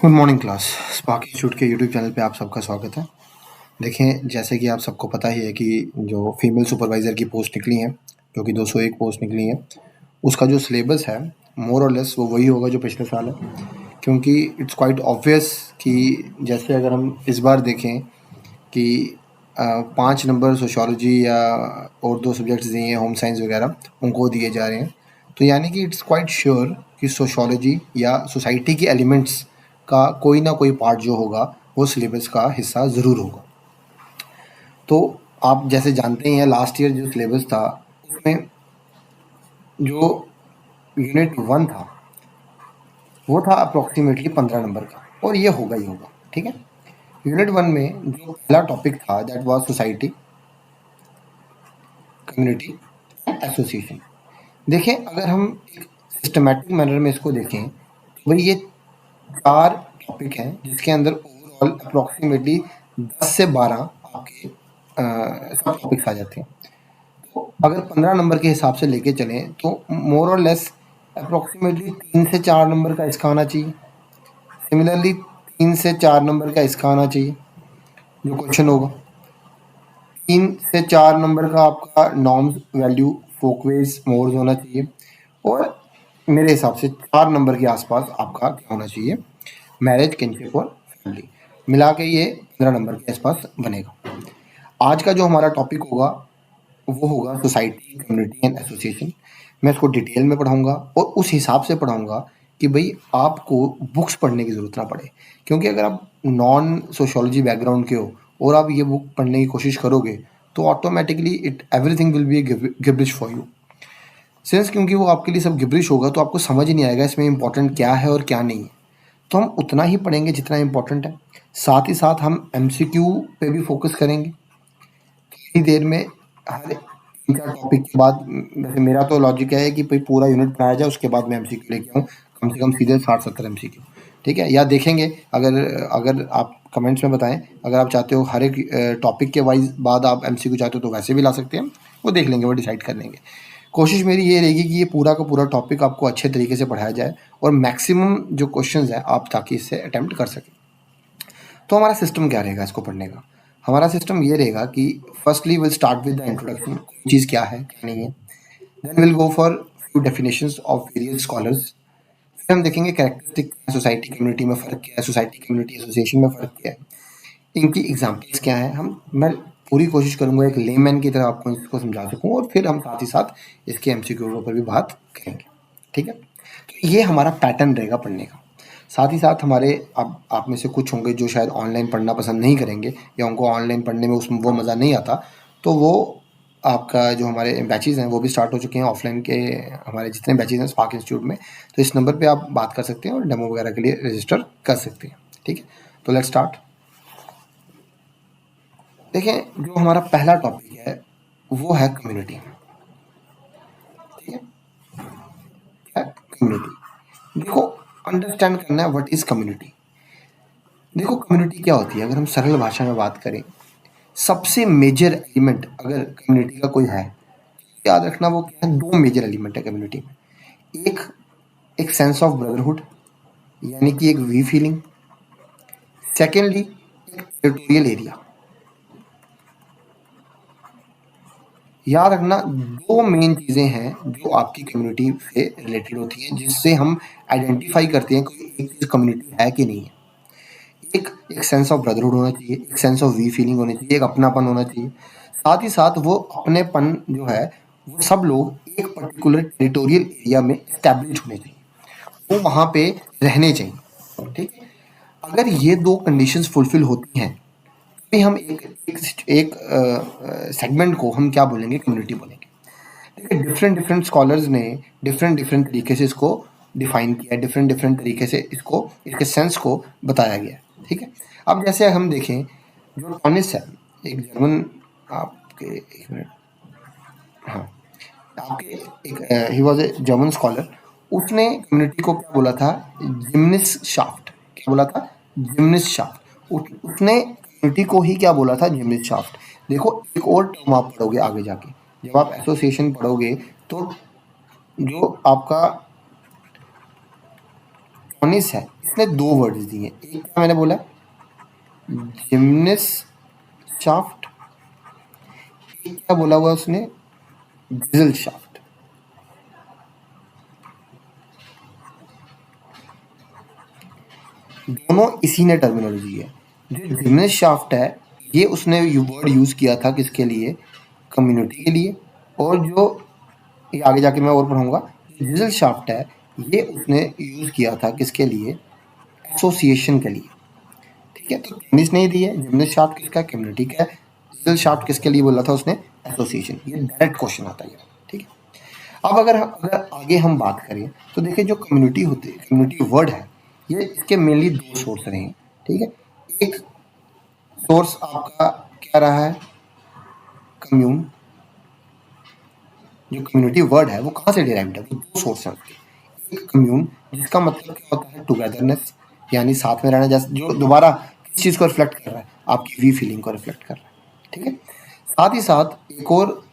Good morning class. Spark institute के YouTube channel पे आप सबका स्वागत है। देखें, जैसे कि आप सबको पता ही है कि जो फीमेल सुपरवाइज़र की पोस्ट निकली हैं, जो कि 201 पोस्ट निकली हैं, उसका जो सिलेबस है मोर और लेस वो वही होगा जो पिछले साल है। क्योंकि इट्स क्वाइट ऑब्वियस कि जैसे अगर हम इस बार देखें कि 5 नंबर सोशियोलॉजी या और 2 सब्जेक्ट्स दिए हैं होम साइंस वगैरह, उनको दिए जा रहे हैं। तो यानी कि इट्स क्वाइट श्योर कि सोशियोलॉजी या सोसाइटी के एलिमेंट्स का कोई ना कोई पार्ट जो होगा वो सिलेबस का हिस्सा ज़रूर होगा। तो आप जैसे जानते ही हैं, लास्ट ईयर जो सिलेबस था उसमें जो यूनिट 1 था वो था अप्रॉक्सीमेटली 15 नंबर का, और ये होगा ही होगा। ठीक है। यूनिट 1 में जो पहला टॉपिक था that was society, community, association. देखें, अगर हम एक सिस्टमैटिक मैनर में इसको देखें तो भाई ये 4 टॉपिक हैं जिसके अंदर ओवरऑल अप्रॉक्सीमेटली 10 से 12 आपके सब टॉपिक्स आ जाते हैं। तो अगर 15 नंबर के हिसाब से लेके चलें तो मोर और लेस अप्रॉक्सीमेटली 3 से 4 नंबर का इसका आना चाहिए। सिमिलरली 3 से 4 नंबर का इसका आना चाहिए जो क्वेश्चन होगा। 3 से 4 नंबर का आपका नॉर्म्स, वैल्यू, फोकवेज, मोर्स होना चाहिए। और मेरे हिसाब से 4 नंबर के आसपास आपका क्या होना चाहिए, मैरिज, किनशिप और फैमिली। मिला के ये 15 नंबर के आसपास बनेगा। आज का जो हमारा टॉपिक होगा वो होगा सोसाइटी, कम्युनिटी एंड एसोसिएशन। मैं इसको डिटेल में पढ़ाऊंगा और उस हिसाब से पढ़ाऊंगा कि भाई आपको बुक्स पढ़ने की ज़रूरत ना पड़े। क्योंकि अगर आप नॉन सोशियोलॉजी बैकग्राउंड के हो और आप ये बुक पढ़ने की कोशिश करोगे तो automatically it everything will be gibberish for you. Since क्योंकि वो आपके लिए सब गिब्रिश होगा तो आपको समझ ही नहीं आएगा इसमें इंपॉर्टेंट क्या है और क्या नहीं है। तो हम उतना ही पढ़ेंगे जितना इंपॉर्टेंट है। साथ ही साथ हम एमसीक्यू पे भी फोकस करेंगे। थोड़ी देर में हर इनका टॉपिक के बाद वैसे मेरा तो लॉजिक है कि भाई पूरा यूनिट पढ़ाया जाए, उसके बाद मैं एमसीक्यू लेके आऊँ, कम से कम सीधे 60-70 एमसीक्यू। ठीक है, या देखेंगे अगर अगर आप कमेंट्स में बताएं, अगर आप चाहते हो हर एक टॉपिक के वाइज बाद आप एमसीक्यू चाहते हो तो वैसे भी ला सकते हैं, वो देख लेंगे, वो डिसाइड कर लेंगे। कोशिश मेरी ये रहेगी कि ये पूरा का पूरा टॉपिक आपको अच्छे तरीके से पढ़ाया जाए और मैक्सिमम जो क्वेश्चंस है आप ताकि इससे अटेम्प्ट कर सकें। तो हमारा सिस्टम क्या रहेगा इसको पढ़ने का? हमारा सिस्टम ये रहेगा कि firstly will start with the introduction, चीज़ क्या है क्या नहीं है। Then will go for few definitions of various scholars. फिर हम देखेंगे कैरेक्टरिस्टिक, सोसाइटी कम्युनिटी में फ़र्क क्या है, सोसाइटी कम्युनिटी एसोसिएशन में फ़र्क क्या है, इनकी एग्जाम्पल्स क्या हैं। मैं पूरी कोशिश करूँगा एक लेमैन की तरह आपको इसको समझा सकूँ, और फिर हम साथ ही साथ इसके एमसीक्यू के ऊपर भी बात करेंगे। ठीक है, तो ये हमारा पैटर्न रहेगा पढ़ने का। साथ ही साथ हमारे आप में से कुछ होंगे जो शायद ऑनलाइन पढ़ना पसंद नहीं करेंगे या उनको ऑनलाइन पढ़ने में उसमें वो मज़ा नहीं आता, तो वो आपका जो हमारे बैचेज़ हैं वो भी स्टार्ट हो चुके हैं ऑफलाइन के। हमारे जितने बैचेज़ हैं स्पार्क इंस्टीट्यूट में, तो इस नंबर पे आप बात कर सकते हैं और डेमो वगैरह के लिए रजिस्टर कर सकते हैं। ठीक है, तो लेट्स स्टार्ट। देखें, जो हमारा पहला टॉपिक है वो है कम्युनिटी। ठीक है, क्या कम्युनिटी? देखो, अंडरस्टैंड करना है व्हाट इज़ कम्युनिटी। देखो, कम्युनिटी क्या होती है अगर हम सरल भाषा में बात करें। सबसे मेजर एलिमेंट अगर कम्युनिटी का कोई है, याद रखना वो क्या है, 2 मेजर एलिमेंट है कम्युनिटी में। एक एक सेंस ऑफ ब्रदरहुड, यानी कि एक वी फीलिंग। सेकेंडली एक टेरिटोरियल एरिया। याद रखना 2 मेन चीज़ें हैं जो आपकी कम्युनिटी से रिलेटेड होती हैं, जिससे हम आइडेंटिफाई करते हैं कोई एक चीज़ कम्युनिटी है कि नहीं है। एक एक सेंस ऑफ ब्रदरहुड होना चाहिए, एक सेंस ऑफ वी फीलिंग होनी चाहिए, एक अपनापन होना चाहिए। साथ ही साथ वो अपनेपन जो है वो सब लोग एक पर्टिकुलर टेरिटोरियल एरिया में एस्टैब्लिश होने चाहिए, वो वहाँ पे रहने चाहिए। ठीक है, अगर ये 2 कंडीशंस फुलफिल होती हैं तभी हम एक सेगमेंट को हम क्या बोलेंगे, कम्युनिटी बोलेंगे। देखिए, डिफरेंट डिफरेंट स्कॉलर्स ने डिफरेंट डिफरेंट तरीके से इसको डिफाइन किया है, डिफरेंट डिफरेंट तरीके से इसको इसके सेंस को बताया गया है। ठीक है, अब जैसे हम देखें, जो टॉनिस है, एक जर्मन, आपके एक मिनट, हाँ, आपके एक he was a German scholar. उसने कम्युनिटी को क्या बोला था, जिम्निस शाफ्ट। क्या बोला था, जिम्निस शाफ्ट। उसने कम्युनिटी को ही क्या बोला था, जिम्निस शाफ्ट। देखो, एक और टर्म आप पढ़ोगे आगे जाके, जब आप एसोसिएशन पढ़ोगे तो जो आपका टॉनिस है, इसने 2 वर्ड्स दिए। एक क्या मैंने बोला, जिम्निस शाफ्ट, एक क्या बोला हुआ उसने, जिजल शाफ्ट। दोनों इसी ने टर्मिनोलॉजी है। जो जिम्निस शाफ्ट है ये उसने वर्ड यूज किया था किसके लिए, कम्युनिटी के लिए। और जो ये आगे जाके मैं और पढ़ूंगा, जिजल शाफ्ट है ये उसने यूज किया था किसके लिए, एसोसिएशन के लिए। ठीक है, तो टॉनिस नहीं दी है, जिम्निस शाफ्ट किसका, कम्युनिटी का है। जिजल शाफ्ट किसके लिए बोला था उसने, एसोसिएशन। ये डायरेक्ट क्वेश्चन आता है। ठीक है, अब अगर आगे हम बात करें तो देखिए जो कम्युनिटी होती है, कम्युनिटी वर्ड है, ये इसके मेनली 2 सोर्स रहे हैं। ठीक है, एक सोर्स आपका क्या रहा है, कम्यून। जो कम्युनिटी वर्ड है वो कहाँ से डिराइव्ड है, वो 2 सोर्स हैं उसके। एक कम्यून जिसका मतलब क्या होता है, टुगेदरनेस, यानी साथ में रहना, जैसे जो दोबारा किस चीज़ को रिफ्लेक्ट कर रहा है, आपकी वी फीलिंग को रिफ्लेक्ट कर रहा है। ठीक है, साथ ही साथ एक और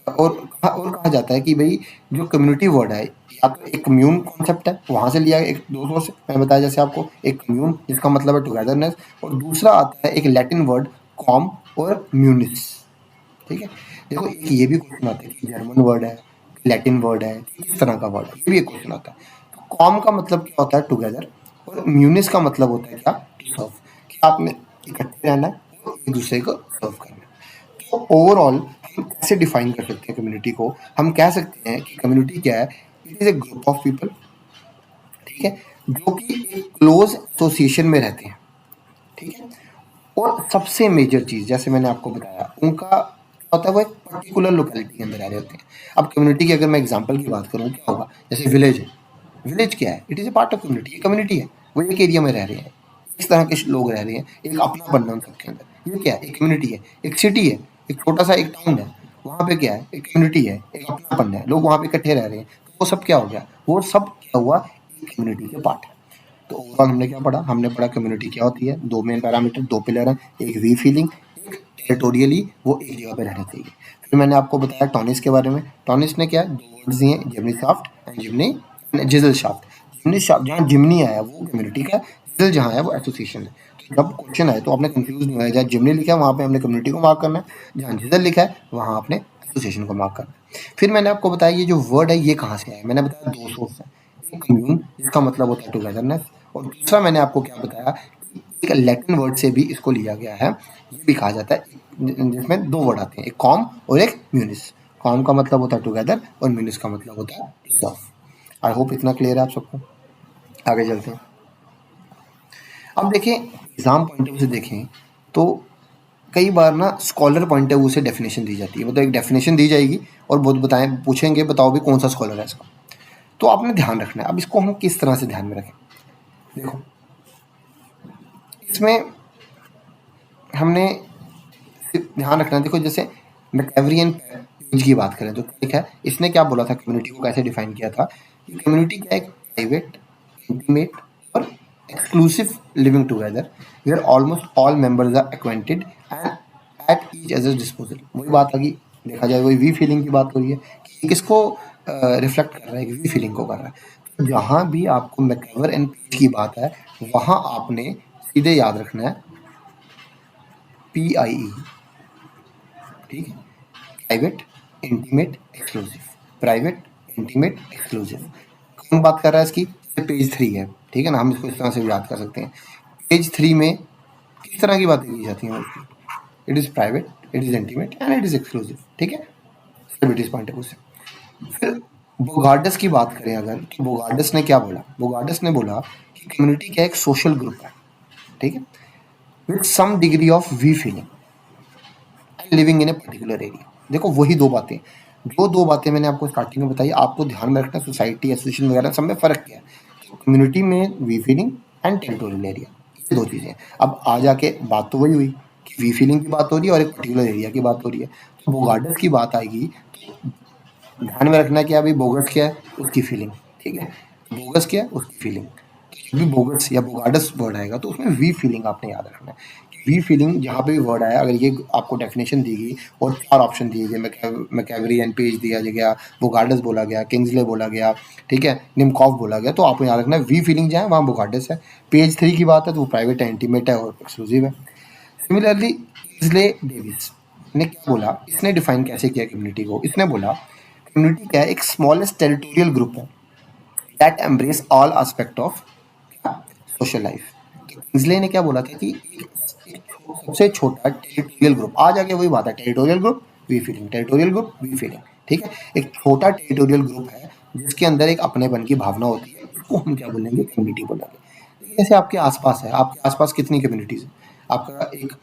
कहा जाता है कि भाई जो कम्युनिटी वर्ड है, या तो एक कम्यून कॉन्सेप्ट है, वहां से लिया, एक 2 सोर्स मैं बताया जैसे आपको, एक कम्यून जिसका मतलब है टुगेदरनेस, और दूसरा आता है एक लैटिन वर्ड कॉम और म्यूनिस। ठीक है, देखो एक ये भी क्वेश्चन आता है कि जर्मन वर्ड है, लैटिन वर्ड है, किस तरह का वर्ड है, ये भी एक क्वेश्चन आता है। तो कॉम का मतलब क्या होता है, टुगेदर, और म्यूनिस का मतलब होता है क्या, टू सर्व, कि आपने इकट्ठे रहना है और एक दूसरे को सर्व करना है। तो ओवरऑल हम कैसे डिफाइन कर सकते हैं कम्युनिटी को, हम कह सकते हैं कि कम्युनिटी क्या है, it is a group of people, ठीक है, जो कि एक क्लोज एसोसिएशन में रहते हैं। ठीक है, और सबसे मेजर चीज जैसे मैंने आपको बताया, उनका क्या होता है, वो एक पर्टिकुलर लोकेलिटी के अंदर रह रहे होते हैं। अब कम्युनिटी की अगर मैं एग्जांपल की बात करूं, क्या होगा, जैसे विलेज है, विलेज क्या है, it is a part of community, ये कम्युनिटी है, वो एक एरिया में रह रहे हैं, इस तरह के लोग रह रहे हैं, एक अपनापन है उन सबके अंदर, ये क्या है, एक कम्युनिटी है। एक सिटी है, एक छोटा सा एक टाउन है, वहाँ पे क्या है, एक कम्युनिटी है, एक अपनापन है, लोग वहाँ पे इकट्ठे रह रहे हैं, तो वो सब क्या हो गया, वो सब क्या हुआ, एक कम्युनिटी के पार्ट है। तो ओवरऑल हमने क्या पढ़ा, हमने पढ़ा कम्युनिटी क्या होती है, 2 मेन पैरामीटर, 2 पिलर हैं, एक वी फीलिंग, एक टेरिटोरियली वो एक जगह पे रहना चाहिए। फिर मैंने आपको बताया टॉनिस के बारे में, टॉनिस ने क्या 2 वर्ड्स दिए, Gemeinschaft and Gesellschaft. Gemeinschaft जहाँ जिम्नी आया वो कम्युनिटी का, जिजल जहाँ है वो एसोसिएशन है। तो जब क्वेश्चन आए तो आपने कंफ्यूज नहीं होना, जहाँ जिम्नी लिखा है वहाँ पे हमने कम्युनिटी को मार्क करना है, जहाँ जिजल लिखा है वहाँ आपने एसोसिएशन को मार्क करना है। फिर मैंने आपको बताया ये जो वर्ड है ये कहाँ से आया, मैंने बताया 2 सोर्स है, एक कम्यून जिसका मतलब होता है टुगेदरनेस, और दूसरा मैंने आपको क्या बताया, एक लैटिन वर्ड से भी इसको लिया गया है, ये भी कहा जाता है, जिसमें 2 वर्ड आते हैं, एक कॉम और एक म्यूनिस। कॉम का मतलब होता है टुगेदर और म्यूनिस का मतलब होता है सर्व। आई होप इतना क्लियर है आप सबको। आगे चलते हैं। अब देखें एग्जाम पॉइंट ऑफ व्यू से देखें तो कई बार ना स्कॉलर पॉइंट ऑफ व्यू से डेफिनेशन दी जाती है, मतलब एक डेफिनेशन दी जाएगी और बहुत बताएं पूछेंगे बताओ भी कौन सा स्कॉलर है इसका, तो आपने ध्यान रखना है। अब इसको हम किस तरह से ध्यान में रखें, देखो इसमें हमने ध्यान रखना है, देखो जैसे मैकेवरियन पेज की बात करें तो ठीक है, इसने क्या बोला था, कम्युनिटी को कैसे डिफाइन किया था कि कम्युनिटी क्या है, प्राइवेट, इंटीमेट और exclusive living together where almost all members are acquainted and at each others disposal. वही बात आ गई, देखा जाए वही वी फीलिंग की बात हो रही है कि किसको रिफ्लेक्ट कर रहा है, कि वी फीलिंग को कर रहा है। तो जहाँ भी आपको मैकेवर एंड पेज की बात है वहाँ आपने सीधे याद रखना है PIE। ठीक है, private, intimate, exclusive, private, intimate, exclusive. कौन बात कर रहा है इसकी, पेज 3 है, ठीक है ना, हम इसको इस तरह से भी याद कर सकते हैं। पेज 3 में किस तरह की बातें की जाती हैं उसकी, it is private, it is intimate and it is exclusive. ठीक है, सेलिब्रिटीज पॉइंट ऑफ व्यू से। फिर बोगार्डस की बात करें अगर, तो बोगार्डस ने क्या बोला, बोगार्डस ने बोला कि कम्युनिटी क्या एक सोशल ग्रुप है, ठीक है, with some degree of we feeling and living in a particular area. देखो वही 2 बातें, जो 2 बातें मैंने आपको स्टार्टिंग में बताई, आपको ध्यान में रखना सोसाइटी एसोसिएशन वगैरह सब में फ़र्क क्या है। तो कम्युनिटी में we feeling and territorial area, ये 2 चीज़ें। अब आ जाके बात तो वही हुई कि वी फीलिंग की बात हो रही है और एक पर्टिकुलर एरिया की बात हो रही है। तो बोगार्डस की बात आएगी तो ध्यान में रखना है कि अभी बोगस क्या है, उसकी फीलिंग, ठीक है, बोगस क्या है, उसकी फीलिंग। तो जब भी बोगस या बोगार्डस वर्ड आएगा तो उसमें वी फीलिंग आपने याद रखना है वी फीलिंग जहाँ पे भी वर्ड आया, अगर ये आपको डेफिनेशन दी गई और 4 ऑप्शन दिए गए, मैकेवरी एंड पेज दिया गया, बुगार्डस बोला गया, किंग्सले बोला गया, ठीक है, निमकॉफ बोला गया, तो आपको याद रखना है वी फीलिंग जहाँ है वहाँ बुगार्डस है। पेज 3 की बात है तो वो प्राइवेट है, इंटीमेट है और एक्सक्लूसिव है। सिमिलरली किंग्सले डेविस ने क्या बोला, इसने डिफाइन कैसे किया कम्युनिटी को, इसने बोला कम्युनिटी क्या है, एक स्मॉलेस्ट टेरिटोरियल ग्रुप है that embrace all aspect of social life. Kingsley ने क्या बोला था कि सबसे छोटा टेरिटोरियल ग्रुप, आज आगे वही बात है, territorial group we feeling, territorial group we feeling, ठीक है, एक छोटा टेरिटोरियल ग्रुप है जिसके अंदर एक अपनेपन की भावना होती है, उसको हम क्या बोलेंगे, कम्युनिटी बोलेंगे। जैसे आपके आसपास है, आपके आसपास कितनी कम्युनिटीज है, आपका एक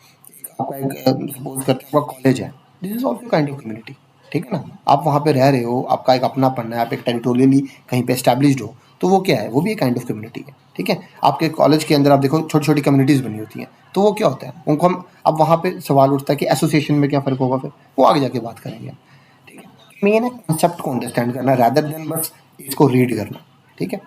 आपका एक सपोज करते हैं आपका कॉलेज है, this is also kind of community, ठीक है ना, आप वहाँ पे रह रहे हो, आपका एक अपनापन है, आप एक टेरिटोरियली कहीं पे एस्टैब्लिश्ड हो, तो वो क्या है, वो भी एक काइंड ऑफ कम्युनिटी है, ठीक है। आपके कॉलेज के अंदर आप देखो छोटी छोटी कम्युनिटीज़ बनी होती हैं, तो वो क्या होता है, उनको हम, अब वहाँ पे सवाल उठता है कि एसोसिएशन में क्या फ़र्क होगा, फिर वो आगे जाके बात करेंगे हम, ठीक है। मेन है कॉन्सेप्ट को अंडरस्टैंड करना रैदर देन बस इसको रीड करना, ठीक है।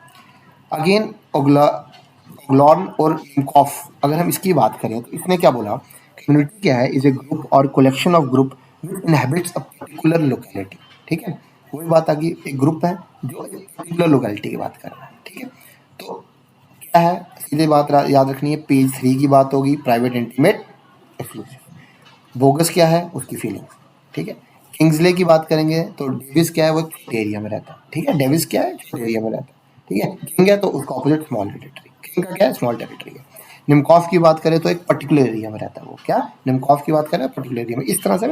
अगेन ओग्लॉर्न और लिमकॉफ, अगर हम इसकी बात करें तो इसने क्या बोला, कम्युनिटी क्या है, इज ए ग्रुप और collection of group which inhabits a particular locality, ठीक है। वही बात आ गई, एक ग्रुप है जो एक पर्टिकुलर लोकेलिटी की बात कर रहा है, ठीक है। तो क्या है, सीधे बात याद रखनी है, पेज 3 की बात होगी, प्राइवेट इंटीमेट एक्सक्लूसिव। बोगस क्या है, उसकी फीलिंग्स, ठीक है। किंग्सले की बात करेंगे तो डेविस क्या है, वो छोटे एरिया में रहता है, ठीक है, डेविस क्या है, छोटे एरिया में रहता है, ठीक है। किंग है तो उसका ऑपोजिट स्मॉल टेरिटरी, किंग का क्या है, स्मॉल टेरिटरी है। निमकॉफ की बात करें तो एक पर्टिकुलर एरिया में रहता है, वो क्या, निमकॉफ की बात करें पर्टिकुलर एरिया में। इस तरह से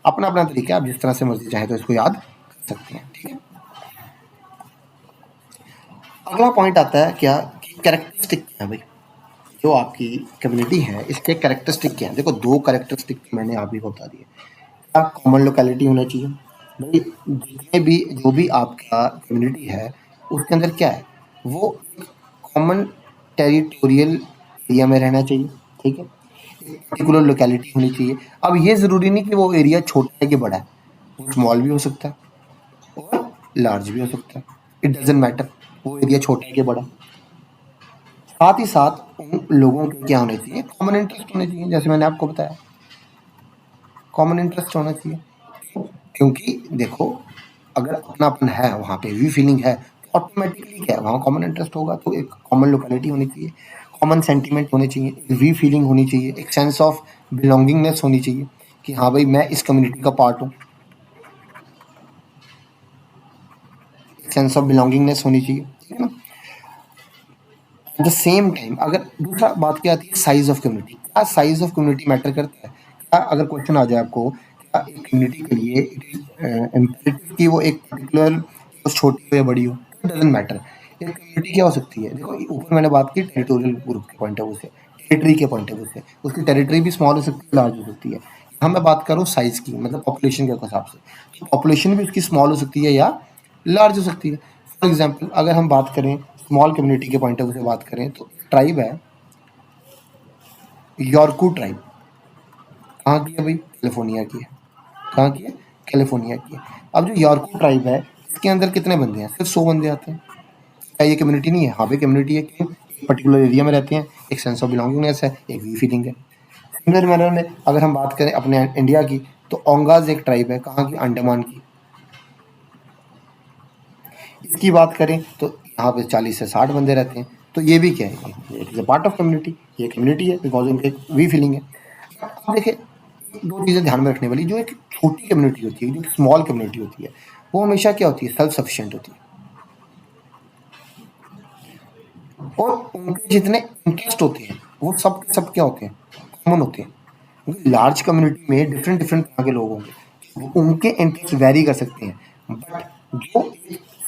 अपना अपना तरीका, आप जिस तरह से मर्जी चाहे तो इसको याद कर सकते हैं, ठीक है। अगला पॉइंट आता है क्या, कैरेक्टरिस्टिक क्या है भाई, जो आपकी कम्युनिटी है इसके कैरेक्टरिस्टिक क्या है। देखो 2 कैरेक्टरिस्टिक मैंने आप ही को बता दिए। क्या कॉमन लोकेलिटी होना चाहिए भाई, जितने भी जो भी आपका कम्युनिटी है उसके अंदर क्या है, वो कॉमन टेरिटोरियल एरिया में रहना चाहिए, ठीक है, एक पर्टिकुलर लोकेलिटी होनी चाहिए। अब ये ज़रूरी नहीं कि वो एरिया छोटा है कि बड़ा है, वो स्मॉल भी हो सकता है और लार्ज भी हो सकता है, इट डजेंट मैटर वो एरिया छोटा है कि बड़ा। साथ ही साथ उन लोगों के क्या होने चाहिए, कॉमन इंटरेस्ट होने चाहिए, जैसे मैंने आपको बताया कॉमन इंटरेस्ट होना चाहिए, क्योंकि देखो अगर अपनापन है वहाँ पे वी फीलिंग है तो ऑटोमेटिकली क्या है, वहाँ कॉमन इंटरेस्ट होगा, तो एक कॉमन लोकेलिटी होनी चाहिए, कॉमन सेंटीमेंट होने चाहिए, एक वी फीलिंग होनी चाहिए, एक सेंस ऑफ बिलोंगिंगनेस होनी चाहिए कि हाँ भाई मैं इस कम्युनिटी का पार्ट हूँ, सेंस ऑफ बिलोंगिंगनेस होनी चाहिए, ठीक है ना। एट द सेम टाइम अगर दूसरा बात क्या आती है, साइज ऑफ कम्युनिटी, क्या साइज ऑफ कम्युनिटी मैटर करता है, क्या अगर क्वेश्चन आ जाए आपको, क्या एक कम्युनिटी के लिए इम्पेरेटिव कि वो एक पर्टिकुलर छोटी हो या बड़ी हो, डजेंट मैटर। एक कम्युनिटी क्या हो सकती है, देखो ऊपर मैंने बात की टेरिटोरियल ग्रुप के पॉइंट ऑफ व्यू से, टेरिटरी के पॉइंट ऑफ व्यू से, उसकी टेरिटरी भी स्मॉल हो सकती है, लार्ज हो सकती है। यहाँ मैं बात करूँ साइज की, मतलब पॉपुलेशन के हिसाब से, तो पॉपुलेशन भी उसकी स्मॉल हो सकती है या लार्ज हो सकती है। फॉर एग्जाम्पल अगर हम बात करें स्मॉल कम्युनिटी के पॉइंट ऑफ व्यू से बात करें तो ट्राइब है यॉर्कू ट्राइब, कहाँ की है भाई, कैलिफोर्निया की है, कहाँ की है, कैलिफोर्निया की है। अब जो यॉर्कू ट्राइब है इसके अंदर कितने बंदे हैं, सिर्फ 100 बंदे आते हैं, क्या ये कम्युनिटी नहीं है, हाँ भाई कम्युनिटी है, क्यों, एक पर्टिकुलर एरिया में रहते हैं, एक सेंस ऑफ बिलोंगिंगनेस है, एक वी फीलिंग है। सिमिलर मैनर में अगर हम बात करें अपने इंडिया की तो ओंगाज एक ट्राइब है, कहाँ की, अंडमान की। इसकी बात करें तो यहाँ पे 40 से 60 बंदे रहते हैं, तो ये भी क्या है, it is a part of community, ये कम्युनिटी है बिकॉज उनके वी फीलिंग है। अब देखिए 2 चीज़ें ध्यान में रखने वाली, जो एक छोटी कम्युनिटी होती है, जो एक स्मॉल कम्युनिटी होती है, वो हमेशा क्या होती है, सेल्फ सफिशिएंट होती है और उनके जितने इंटरेस्ट होते हैं वो सब के सब क्या होते हैं, कॉमन होते हैं। क्योंकि लार्ज कम्युनिटी में डिफरेंट डिफरेंट तरह के लोग होंगे, वो उनके इंटरेस्ट वेरी कर सकते हैं, बट जो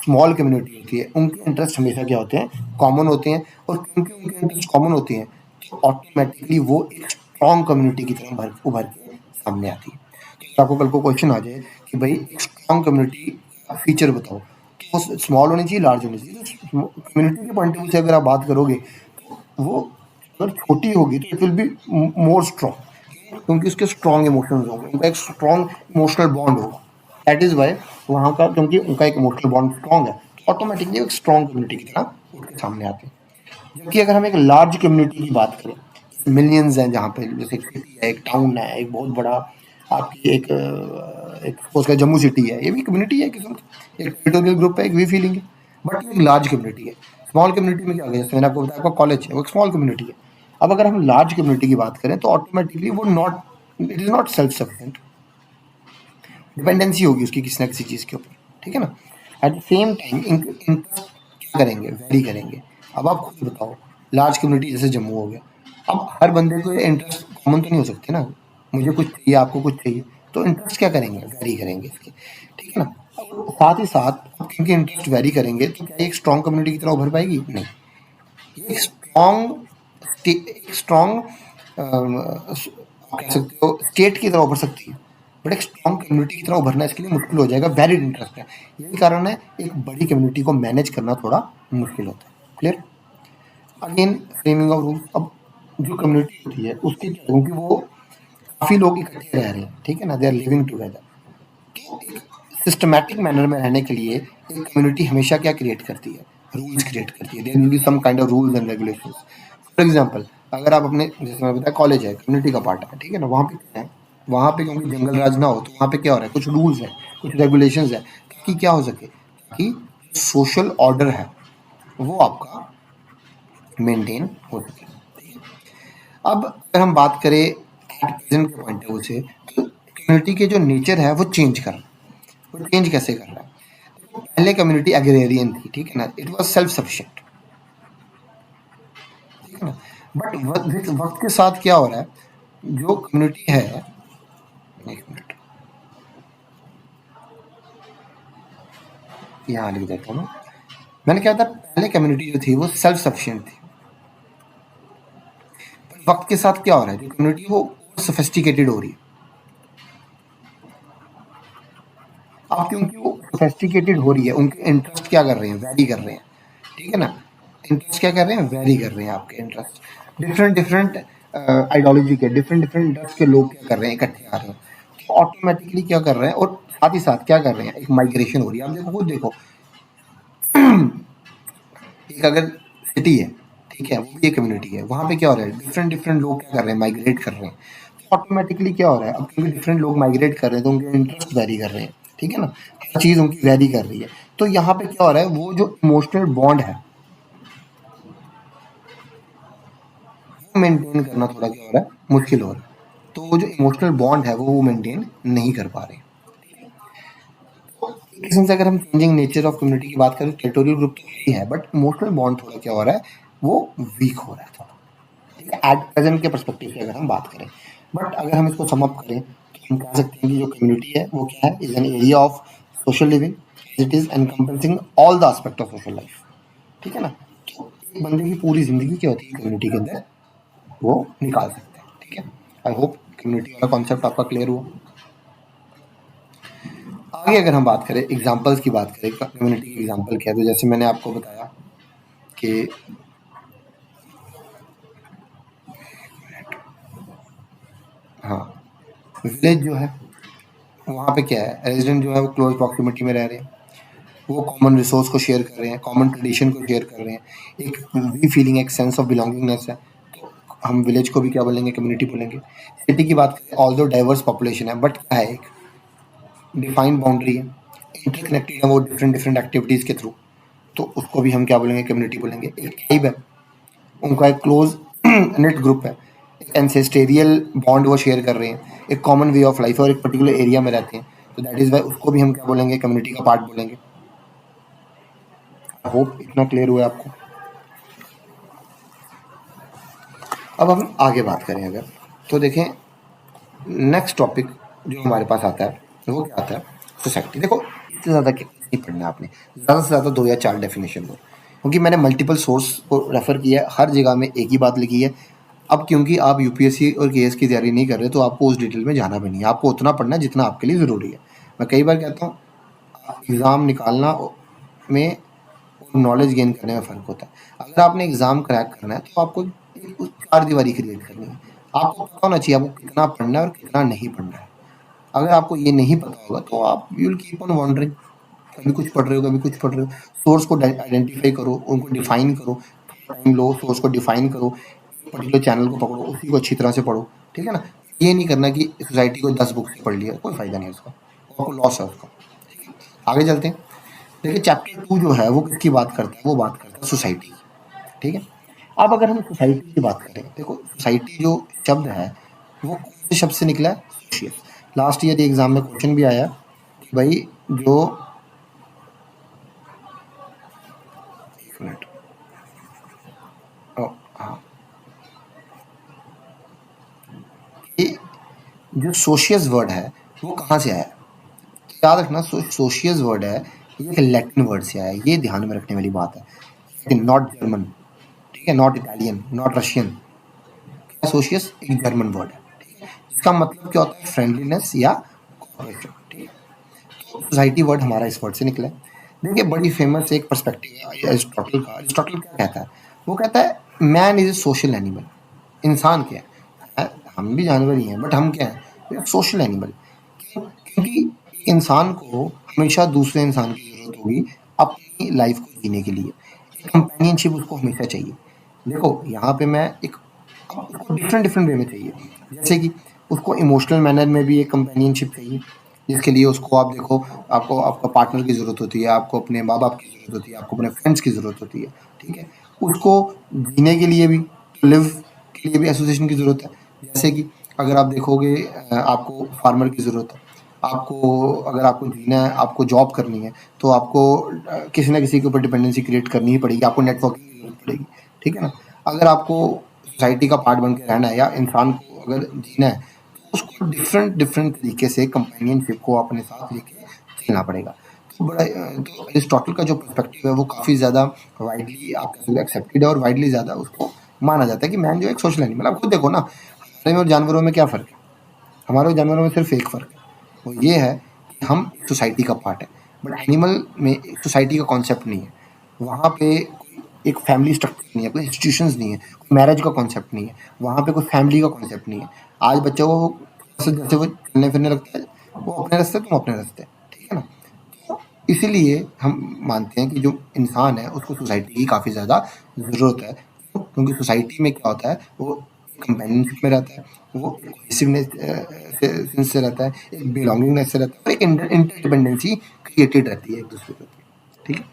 स्मॉल कम्युनिटी होती है उनके इंटरेस्ट हमेशा क्या होते हैं, कॉमन होते हैं, और क्योंकि उनके इंटरेस्ट कॉमन होते हैं तो ऑटोमेटिकली वो एक स्ट्रॉन्ग कम्युनिटी की तरह उभर के सामने आती है। तो आपको कल को क्वेश्चन आ जाए कि भाई एक स्ट्रॉन्ग कम्युनिटी का फीचर बताओ, तो वो स्मॉल होनी चाहिए, लार्ज होनी चाहिए, तो कम्युनिटी के पॉइंट ऑफ व्यू से अगर आप बात करोगे तो वो अगर छोटी होगी तो it will be more strong, क्योंकि उसके स्ट्रॉन्ग इमोशंस होंगे, उनका एक स्ट्रॉन्ग इमोशनल बॉन्ड होगा, दैट इज़ वाई वहाँ का, क्योंकि उनका एक इमोशनल बॉन्ड स्ट्रॉन्ग है, तो ऑटोमेटिकली एक स्ट्रॉन्ग कम्युनिटी की तरह उठ के सामने आते हैं। जबकि अगर हम एक लार्ज कम्युनिटी की बात करें, मिलियंस हैं जहाँ पे, जैसे एक सिटी है, एक टाउन है, एक बहुत बड़ा आपकी एक सपोज का जम्मू सिटी है, ये भी कम्युनिटी है किस्म की, एक टेरिटोरियल ग्रुप है, एक वे फीलिंग है, बट एक लार्ज कम्युनिटी है। स्मॉल कम्युनिटी में क्या होगा, जैसे मैंने आपको बताया आपका कॉलेज है, वो एक स्मॉल कम्युनिटी है। अब अगर हम लार्ज कम्युनिटी की बात करें तो ऑटोमेटिकली वो not, it is not self sufficient, dependency होगी उसकी किसी ना किसी चीज़ के ऊपर, ठीक है ना। Eight the same time interest क्या करेंगे, वेरी करेंगे। अब आप खुद बताओ, लार्ज कम्युनिटी जैसे जम्मू हो गया, अब हर बंदे को इंटरेस्ट कॉमन तो नहीं हो सकते ना, मुझे कुछ चाहिए, आपको कुछ चाहिए, तो इंटरेस्ट क्या करेंगे, वेरी करेंगे इसके, ठीक है ना। अब साथ ही साथ क्योंकि इंटरेस्ट वेरी करेंगे तो क्या ये एक स्ट्रॉन्ग कम्युनिटी की तरह उभर पाएगी, नहीं। ये एक स्ट्रॉन्ग कह सकते हो स्टेट की तरह उभर सकती है, बट एक स्ट्रॉन्ग कम्युनिटी की तरह उभरना इसके लिए मुश्किल हो जाएगा, वैलिड इंटरेस्ट है। यही कारण है एक बड़ी कम्युनिटी को मैनेज करना थोड़ा मुश्किल होता है। Clear. Again framing of rules. अब जो कम्युनिटी होती है उसके, क्योंकि वो काफ़ी लोग इकट्ठे रह रहे हैं, ठीक है ना, दे आर लिविंग टुगेदर, तो एक सिस्टमैटिक मैनर में रहने के लिए एक कम्युनिटी हमेशा क्या क्रिएट करती है, रूल्स क्रिएट करती है। There will be some kind of rules and regulations. For example, अगर आप अपने, जैसे मैं बताया कॉलेज है, कम्युनिटी का पार्ट है, ठीक है ना, वहाँ पे क्या है, वहाँ पे क्योंकि जंगल राज ना हो तो वहाँ पे क्या हो रहा है, कुछ रूल्स है, कुछ रेगुलेशंस है, ताकि क्या हो सके, कि सोशल ऑर्डर है वो आपका मेंटेन हो सके। अब अगर हम बात करें एट प्रेजेंट के पॉइंट ऑफ व्यू से, तो कम्युनिटी के जो नेचर है वो चेंज कर रहा है। वो चेंज कैसे कर रहा है, पहले कम्युनिटी एग्रेरियन थी, ठीक है ना, इट वाज सेल्फ सफिशिएंट, ठीक है ना। बट वक्त के साथ क्या हो रहा है, जो कम्युनिटी है, एक मिनट यहाँ लिख देता हूँ मैं। मैंने क्या था, पहले कम्युनिटी जो थी वो सेल्फ सफिशिएंट थी, बट वक्त के साथ क्या हो रहा है, जो कम्युनिटी वो सोफिस्टिकेटेड हो रही है। अब क्योंकि वो सोफिस्टिकेटेड हो रही है, उनके इंटरेस्ट क्या कर रहे हैं, वैरी कर रहे हैं, ठीक है ना। इंटरेस्ट क्या कर रहे हैं, वैरी कर रहे हैं आपके इंटरेस्ट, डिफरेंट डिफरेंट आइडियोलॉजी के, डिफरेंट डिफरेंट इंटरेस्ट के लोग क्या कर रहे हैं, इकट्ठे आ रहे हैं, तो ऑटोमेटिकली क्या कर रहे हैं, और साथ ही साथ क्या कर रहे हैं, एक माइग्रेशन हो रही है। आप देखो, खुद देखो, एक अगर सिटी है, ठीक है, वो भी एक कम्युनिटी है, वहाँ पे क्या हो रहा है, डिफरेंट डिफरेंट लोग क्या कर रहे हैं, माइग्रेट कर रहे हैं, तो ऑटोमेटिकली क्या हो रहा है, अब क्योंकि डिफरेंट लोग माइग्रेट कर रहे हैं तो उनके इंटरेस्ट वेरी कर रहे हैं, ठीक है ना, हर चीज़ उनकी वेरी कर रही है। तो यहाँ पे क्या हो रहा है, वो जो इमोशनल बॉन्ड है वो मेंटेन करना थोड़ा क्या हो रहा है, मुश्किल हो रहा है। तो वो जो इमोशनल बॉन्ड है वो मेंटेन नहीं कर पा रहे। एक किस्म से अगर हम चेंजिंग नेचर ऑफ कम्युनिटी की बात करें, टेरिटोरियल ग्रुप तो ही है, बट इमोशनल बॉन्ड थोड़ा क्या हो रहा है, वो वीक हो रहा है थोड़ा, ठीक है, एट प्रेजेंट के परस्पेक्टिव से अगर हम बात करें। बट अगर हम इसको सम अप करें तो हम कह सकते हैं कि जो कम्युनिटी है वो क्या है, is an area of social living, it is encompassing all the aspect of social life, ठीक है ना। तो एक बंदे की पूरी जिंदगी क्या होती है कम्युनिटी के अंदर, वो निकाल सकते हैं, ठीक है। आई होप कम्युनिटी वाला कॉन्सेप्ट आपका क्लियर हुआ। आगे अगर हम बात करें, एग्जांपल्स की बात करें, कम्युनिटी की एग्जांपल क्या है, तो जैसे मैंने आपको बताया कि हाँ, विलेज जो है वहाँ पे क्या है, रेजिडेंट जो है वो क्लोज प्रॉक्सिमिटी में रह रहे हैं, वो कॉमन रिसोर्स को शेयर कर रहे हैं, कॉमन ट्रेडिशन को शेयर कर रहे हैं, एक वी फीलिंग, एक सेंस ऑफ बिलोंगिंगनेस है, तो हम विलेज को भी क्या बोलेंगे, कम्युनिटी बोलेंगे। सिटी की बात करें, ऑल दो डाइवर्स पॉपुलेशन है, बट क्या है, एक डिफाइंड बाउंड्री है, इंटरकनेक्टेड है वो डिफरेंट डिफरेंट एक्टिविटीज़ के थ्रू, तो उसको भी हम क्या बोलेंगे, कम्युनिटी बोलेंगे। एक ट्राइब है, उनका एक क्लोज नेट ग्रुप है, एक एंसेस्टेरियल बॉन्ड वो शेयर कर रहे हैं, एक कॉमन वे ऑफ लाइफ है और एक पर्टिकुलर एरिया में रहते हैं, तो दैट इज़ वाई उसको भी हम क्या बोलेंगे, कम्युनिटी का पार्ट बोलेंगे। आई होप इतना क्लियर हुआ आपको। अब हम आगे बात करें अगर, तो देखें नेक्स्ट टॉपिक जो हमारे पास आता है वो क्या आता है, सोसाइटी। देखो, इससे ज़्यादा नहीं पढ़ना आपने, ज़्यादा से ज़्यादा 2 या 4 डेफिनेशन दो, क्योंकि मैंने मल्टीपल सोर्स को रेफ़र किया है, हर जगह में एक ही बात लिखी है। अब क्योंकि आप यूपीएससी और केएस की तैयारी नहीं कर रहे तो आपको उस डिटेल में जाना भी नहीं है, आपको उतना पढ़ना है जितना आपके लिए ज़रूरी है। मैं कई बार कहता हूँ, एग्ज़ाम निकालना में और नॉलेज गेन करने में फ़र्क होता है। अगर आपने एग्ज़ाम क्रैक करना है तो आपको एक चार दीवारी क्रिएट करनी है, आपको पता होना चाहिए आपको कितना पढ़ना है और कितना नहीं पढ़ना है। अगर आपको ये नहीं पता होगा तो आप you will keep on wondering, कभी कुछ पढ़ रहे हो, कभी कुछ पढ़ रहे हो। सोर्स को आइडेंटिफाई करो, उनको डिफाइन करो, टाइम लो, सोर्स को डिफाइन करो, पर्टिकुलर चैनल को पकड़ो, उसी को अच्छी तरह से पढ़ो, ठीक है ना। ये नहीं करना कि सोसाइटी को 10 बुक से पढ़ लिया, कोई फ़ायदा नहीं है उसका, आपको लॉस है उसका। आगे चलते हैं। देखिए चैप्टर 2 जो है वो किसकी बात करता है, वो बात करता है सोसाइटी की, ठीक है। अब अगर हम सोसाइटी की बात करें, देखो सोसाइटी जो शब्द है वो कौन से शब्द से निकला है, सोशियस। लास्ट ईयर एग्जाम में क्वेश्चन भी आया कि भाई जो, एक मिनट, हाँ, कि जो सोशियस वर्ड है वो कहाँ से आया। याद रखना सोशियस वर्ड है ये एक लैटिन वर्ड से आया है, ये ध्यान में रखने वाली बात है, नॉट जर्मन, ठीक है, नॉट इटालियन, नॉट रशियन। सोशियस एक जर्मन वर्ड है, ठीक है, इसका मतलब क्या होता है, फ्रेंडलीनेस या कोऑपरेशन, ठीक है। तो सोसाइटी वर्ड हमारा इस वर्ड से निकला है। देखिए बड़ी फेमस एक पर्सपेक्टिव है अरिस्टोटल का। अरिस्टोटल क्या कहता है, वो कहता है man is a social animal. इंसान क्या है, हम भी जानवर ही हैं बट हम क्या हैं, सोशल एनिमल। क्योंकि इंसान को हमेशा दूसरे इंसान की ज़रूरत होगी अपनी लाइफ को जीने के लिए, कंपेनियनशिप उसको हमेशा चाहिए। देखो यहाँ पे मैं एक, उसको डिफरेंट डिफरेंट वे में चाहिए, जैसे कि उसको इमोशनल मैनर में भी एक कंपेनियनशिप चाहिए, जिसके लिए उसको आप देखो, आपको आपका पार्टनर की ज़रूरत होती है, आपको अपने माँ बाप की ज़रूरत होती है, आपको अपने फ्रेंड्स की ज़रूरत होती है, ठीक है। उसको जीने के लिए भी, लिव के लिए भी एसोसिएशन की ज़रूरत है। जैसे कि अगर आप देखोगे आपको फार्मर की ज़रूरत है, आपको अगर आपको जीना है, आपको जॉब करनी है, तो आपको किसी ना किसी के ऊपर डिपेंडेंसी क्रिएट करनी ही पड़ेगी, आपको नेटवर्किंग की ज़रूरत पड़ेगी, ठीक है ना। अगर आपको सोसाइटी का पार्ट बन के रहना है या इंसान को अगर जीना है, तो उसको डिफरेंट डिफरेंट तरीके से कंपेनियनशिप को अपने साथ लेके चलना पड़ेगा। तो बड़ा तो अरिस्टोटल का जो पर्सपेक्टिव है वो काफ़ी ज़्यादा वाइडली आप एक्सेप्टेड है और वाइडली ज़्यादा उसको माना जाता है कि मैन जो एक सोशल एनिमल। आप खुद देखो ना, हमारे में और जानवरों में क्या फ़र्क है, हमारे और जानवरों में सिर्फ एक फ़र्क है, वो ये है कि हम सोसाइटी का पार्ट है, बट एनिमल में सोसाइटी का कॉन्सेप्ट नहीं है। वहाँ पे एक फैमिली स्ट्रक्चर नहीं है, कोई इंस्टीट्यूशंस नहीं है, कोई मैरिज का कॉन्सेप्ट नहीं है, वहाँ पे कोई फैमिली का कॉन्सेप्ट नहीं है। आज बच्चों को जैसे वो चलने फिरने लगता है, वो अपने रास्ते, तुम अपने रास्ते, ठीक है ना। तो इसीलिए हम मानते हैं कि जो इंसान है उसको सोसाइटी की काफ़ी ज़्यादा ज़रूरत है, क्योंकि सोसाइटी में क्या होता है, वो कंपेनियनशिप में रहता है, वो कोहेसिवनेस से रहता है, एक बिलोंगिंगनेस से रहता है, और एक इंटरडिपेंडेंसी क्रिएटेड रहती है एक दूसरे के ऊपर, ठीक है।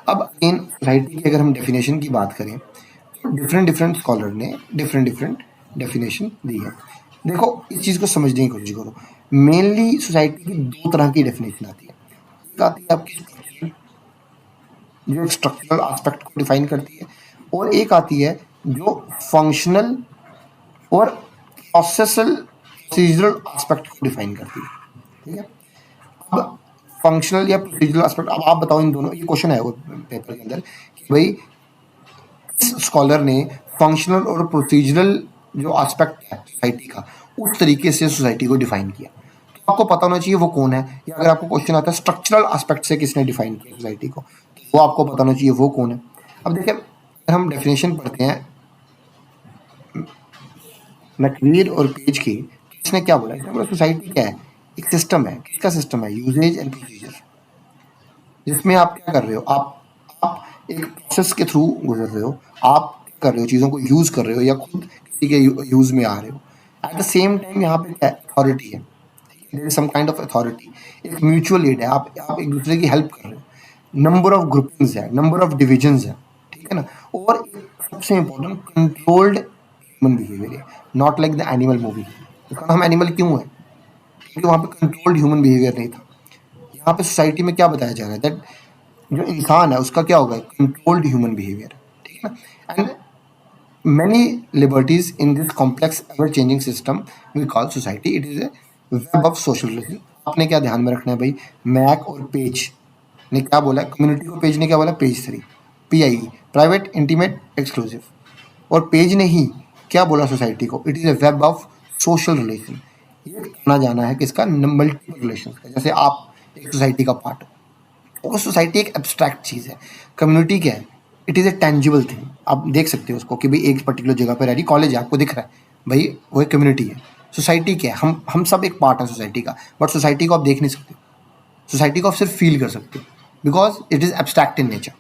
अब अगेन सोसाइटी की अगर हम डेफिनेशन की बात करें, तो डिफरेंट डिफरेंट स्कॉलर ने डिफरेंट डिफरेंट डेफिनेशन दी है। देखो इस चीज़ को समझने की कोशिश करो, मेनली सोसाइटी की दो तरह की डेफिनेशन आती है। एक आती है आपकी structural, जो एक स्ट्रक्चरल एस्पेक्ट को डिफाइन करती है, और एक आती है जो फंक्शनल और प्रोसीजरल एस्पेक्ट को डिफाइन करती है, ठीक है। अब फंक्शनल या प्रोसीजरल एस्पेक्ट, अब आप बताओ इन दोनों, ये क्वेश्चन है वो पेपर के अंदर कि भाई इस स्कॉलर ने फंक्शनल और प्रोसीजरल जो एस्पेक्ट है सोसाइटी का, उस तरीके से सोसाइटी को डिफाइन किया। तो आपको पता होना चाहिए वो कौन है, या अगर आपको क्वेश्चन आता है स्ट्रक्चरल एस्पेक्ट से किसने डिफाइन किया सोसाइटी को, तो वो आपको पता होना चाहिए वो कौन है। अब देखिए अगर हम डेफिनेशन पढ़ते हैं मैकवीर और पेज की, तो इसने क्या बोला, इसने बोला सोसाइटी क्या है, एक सिस्टम है। किसका सिस्टम है, यूजेज एंड प्रोसीजर, जिसमें आप क्या कर रहे हो, आप एक प्रोसेस के थ्रू गुजर रहे हो, आप कर रहे हो, चीज़ों को यूज़ कर रहे हो या खुद किसी के यूज़ में आ रहे हो। एट द सेम टाइम यहाँ पे क्या अथॉरिटी है, there is some kind of authority, एक म्यूचुअल एड है, आप एक दूसरे की हेल्प कर रहे हो, नंबर ऑफ ग्रुपिंग्स है, नंबर ऑफ डिविजन्स है, ठीक है ना। और सबसे इंपॉर्टेंट कंट्रोल्ड ह्यूमन बिहेवियर है, not like the Animal movie. उसका नाम एनिमल क्यों है, क्योंकि वहाँ पे कंट्रोल्ड ह्यूमन बिहेवियर नहीं था। यहाँ पे सोसाइटी में क्या बताया जा रहा है, दैट जो इंसान है उसका क्या होगा, कंट्रोल्ड ह्यूमन बिहेवियर, ठीक है ना। And many liberties in this complex ever changing system we call society, it is a web of social relation। आपने क्या ध्यान में रखना है भाई, मैक और पेज ने क्या बोला, कम्युनिटी को पेज ने क्या बोला, page 3 PIE, private intimate exclusive, और पेज ने ही क्या बोला सोसाइटी को, it is a web of social relation. ये आना जाना है किसका, मल्टीपल रिलेशन का। जैसे आप एक सोसाइटी का पार्ट हो, और सोसाइटी एक एब्स्ट्रैक्ट चीज़ है, कम्युनिटी क्या है, it is a tangible thing. आप देख सकते हो उसको कि भाई एक पर्टिकुलर जगह पर रह रही कॉलेज है, आपको दिख रहा है, भाई वो एक कम्युनिटी है। सोसाइटी क्या है, हम सब एक पार्ट है सोसाइटी का, बट सोसाइटी को आप देख नहीं सकते, सोसाइटी को आप सिर्फ फील कर सकते हो, because it is abstract in nature,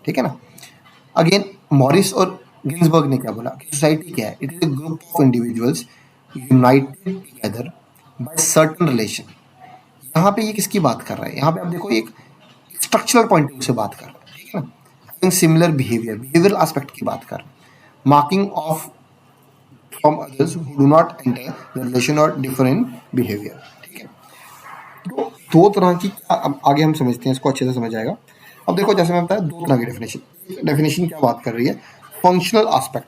ठीक है ना। अगेन मॉरिस और गिन्सबर्ग ने क्या बोला कि सोसाइटी क्या है? It is a group of individuals United together by certain relation. यहाँ पे ये किसकी बात कर रहा है? यहाँ पे आप देखो एक स्ट्रक्चरल पॉइंट ऑफ व्यू से बात कर रहा है, ठीक है ना? Having similar behaviour, behavioural aspect की बात कर रहा है। Marking of from others who do not enter the relation और डिफर इन बिहेवियर, ठीक है? तो दो तरह की, अब आगे हम समझते हैं इसको, अच्छे से समझ आएगा। अब देखो जैसे मैं बताया दो तरह की डेफिनेशन। डेफिनेशन क्या बात कर रही है? फंक्शनल एस्पेक्ट,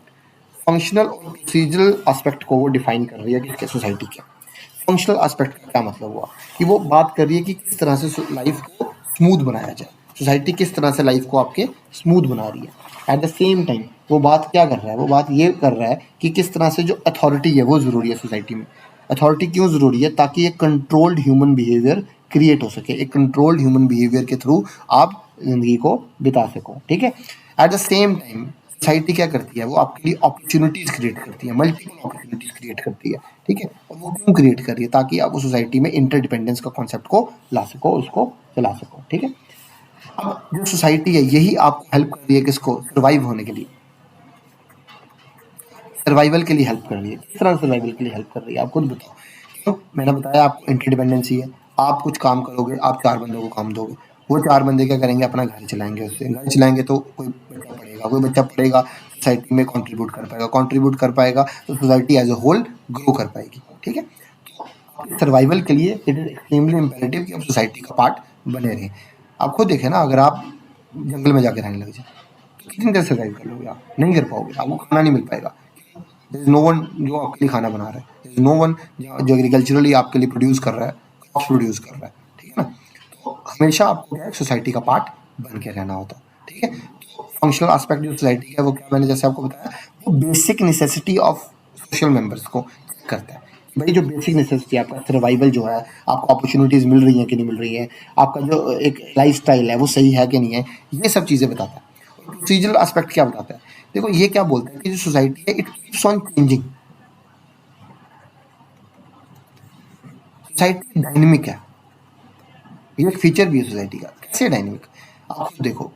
फंक्शनल और प्रोसीजरल एस्पेक्ट को वो डिफाइन कर रही है कि सोसाइटी क्या। फंक्शनल एस्पेक्ट का क्या मतलब हुआ कि वो बात कर रही है कि किस तरह से लाइफ को स्मूथ बनाया जाए, सोसाइटी किस तरह से लाइफ को आपके स्मूथ बना रही है। एट द सेम टाइम वो बात क्या कर रहा है? वो बात ये कर रहा है कि किस तरह से जो अथॉरिटी है वो ज़रूरी है सोसाइटी में। अथॉरिटी क्यों ज़रूरी है? ताकि एक कंट्रोल्ड ह्यूमन बिहेवियर क्रिएट हो सके, एक कंट्रोल्ड ह्यूमन बिहेवियर के थ्रू आप ज़िंदगी को बिता सको, ठीक है? Eight the same time society क्या करती है? वो आपके लिए अपॉर्चुनिटीज़ क्रिएट करती है, मल्टीपल अपॉर्चुनिटीज़ क्रिएट करती है, ठीक है? और वो क्यों क्रिएट कर रही है? ताकि आप उस सोसाइटी में इंटरडिपेंडेंस का कॉन्सेप्ट को ला सको, उसको चला सको, ठीक है? अब जो सोसाइटी है यही आपको हेल्प कर रही है किसको? सर्वाइव होने के लिए, सर्वाइवल के लिए हेल्प कर रही है। किस तरह सर्वाइवल के लिए हेल्प कर रही है? आप खुद बताओ। क्यों? मैंने बताया आपको इंटरडिपेंडेंसी है। आप कुछ काम करोगे, आप 4 बंदों को काम दोगे, वो 4 बंदे क्या करेंगे? अपना घर चलाएँगे उससे। घर चलाएँगे तो कोई बच्चा पढ़ेगा, सोसाइटी में कंट्रीब्यूट कर पाएगा, कंट्रीब्यूट कर पाएगा तो society as a whole grow कर पाएगी, ठीक है? तो सर्वाइवल के लिए इट इज़ एक्सट्रीमली इम्पेरेटिव कि आप सोसाइटी का पार्ट बने रहें। आप खुद देखें ना, अगर आप जंगल में जाके रहने लग जाएँ, तो कितनी देर सर्वाइव कर लोगे आप? नहीं कर पाओगे, आपको खाना नहीं मिल पाएगा। देयर इज़ नो वन जो आपके लिए खाना बना रहा है। देयर इज़ नो वन जो एग्रीकल्चरली आपके लिए प्रोड्यूस कर रहा है, क्रॉप्स प्रोड्यूस कर रहा है, ठीक है ना? तो हमेशा आपको क्या है? सोसाइटी का पार्ट बन के रहना होता है, ठीक है? तो फंक्शनल एस्पेक्ट जो सोसाइटी का है वो क्या, मैंने जैसे आपको बताया, वो basic necessity of social members को करता है। भाई जो बेसिक नेसेसिटी है, आपका सर्वाइवल जो है, आपको अपॉर्चुनिटीज़ मिल रही हैं कि नहीं मिल रही है, आपका जो एक लाइफ़स्टाइल है वो सही है कि नहीं है, ये सब चीज़ें बताता है। और प्रोसीजरल एस्पेक्ट क्या बताता है? देखो ये क्या बोलता है कि जो सोसाइटी है it keeps on changing. Society dynamic है, ये एक फीचर भी है सोसाइटी का। कैसे डायनेमिक? आप खुद देखो,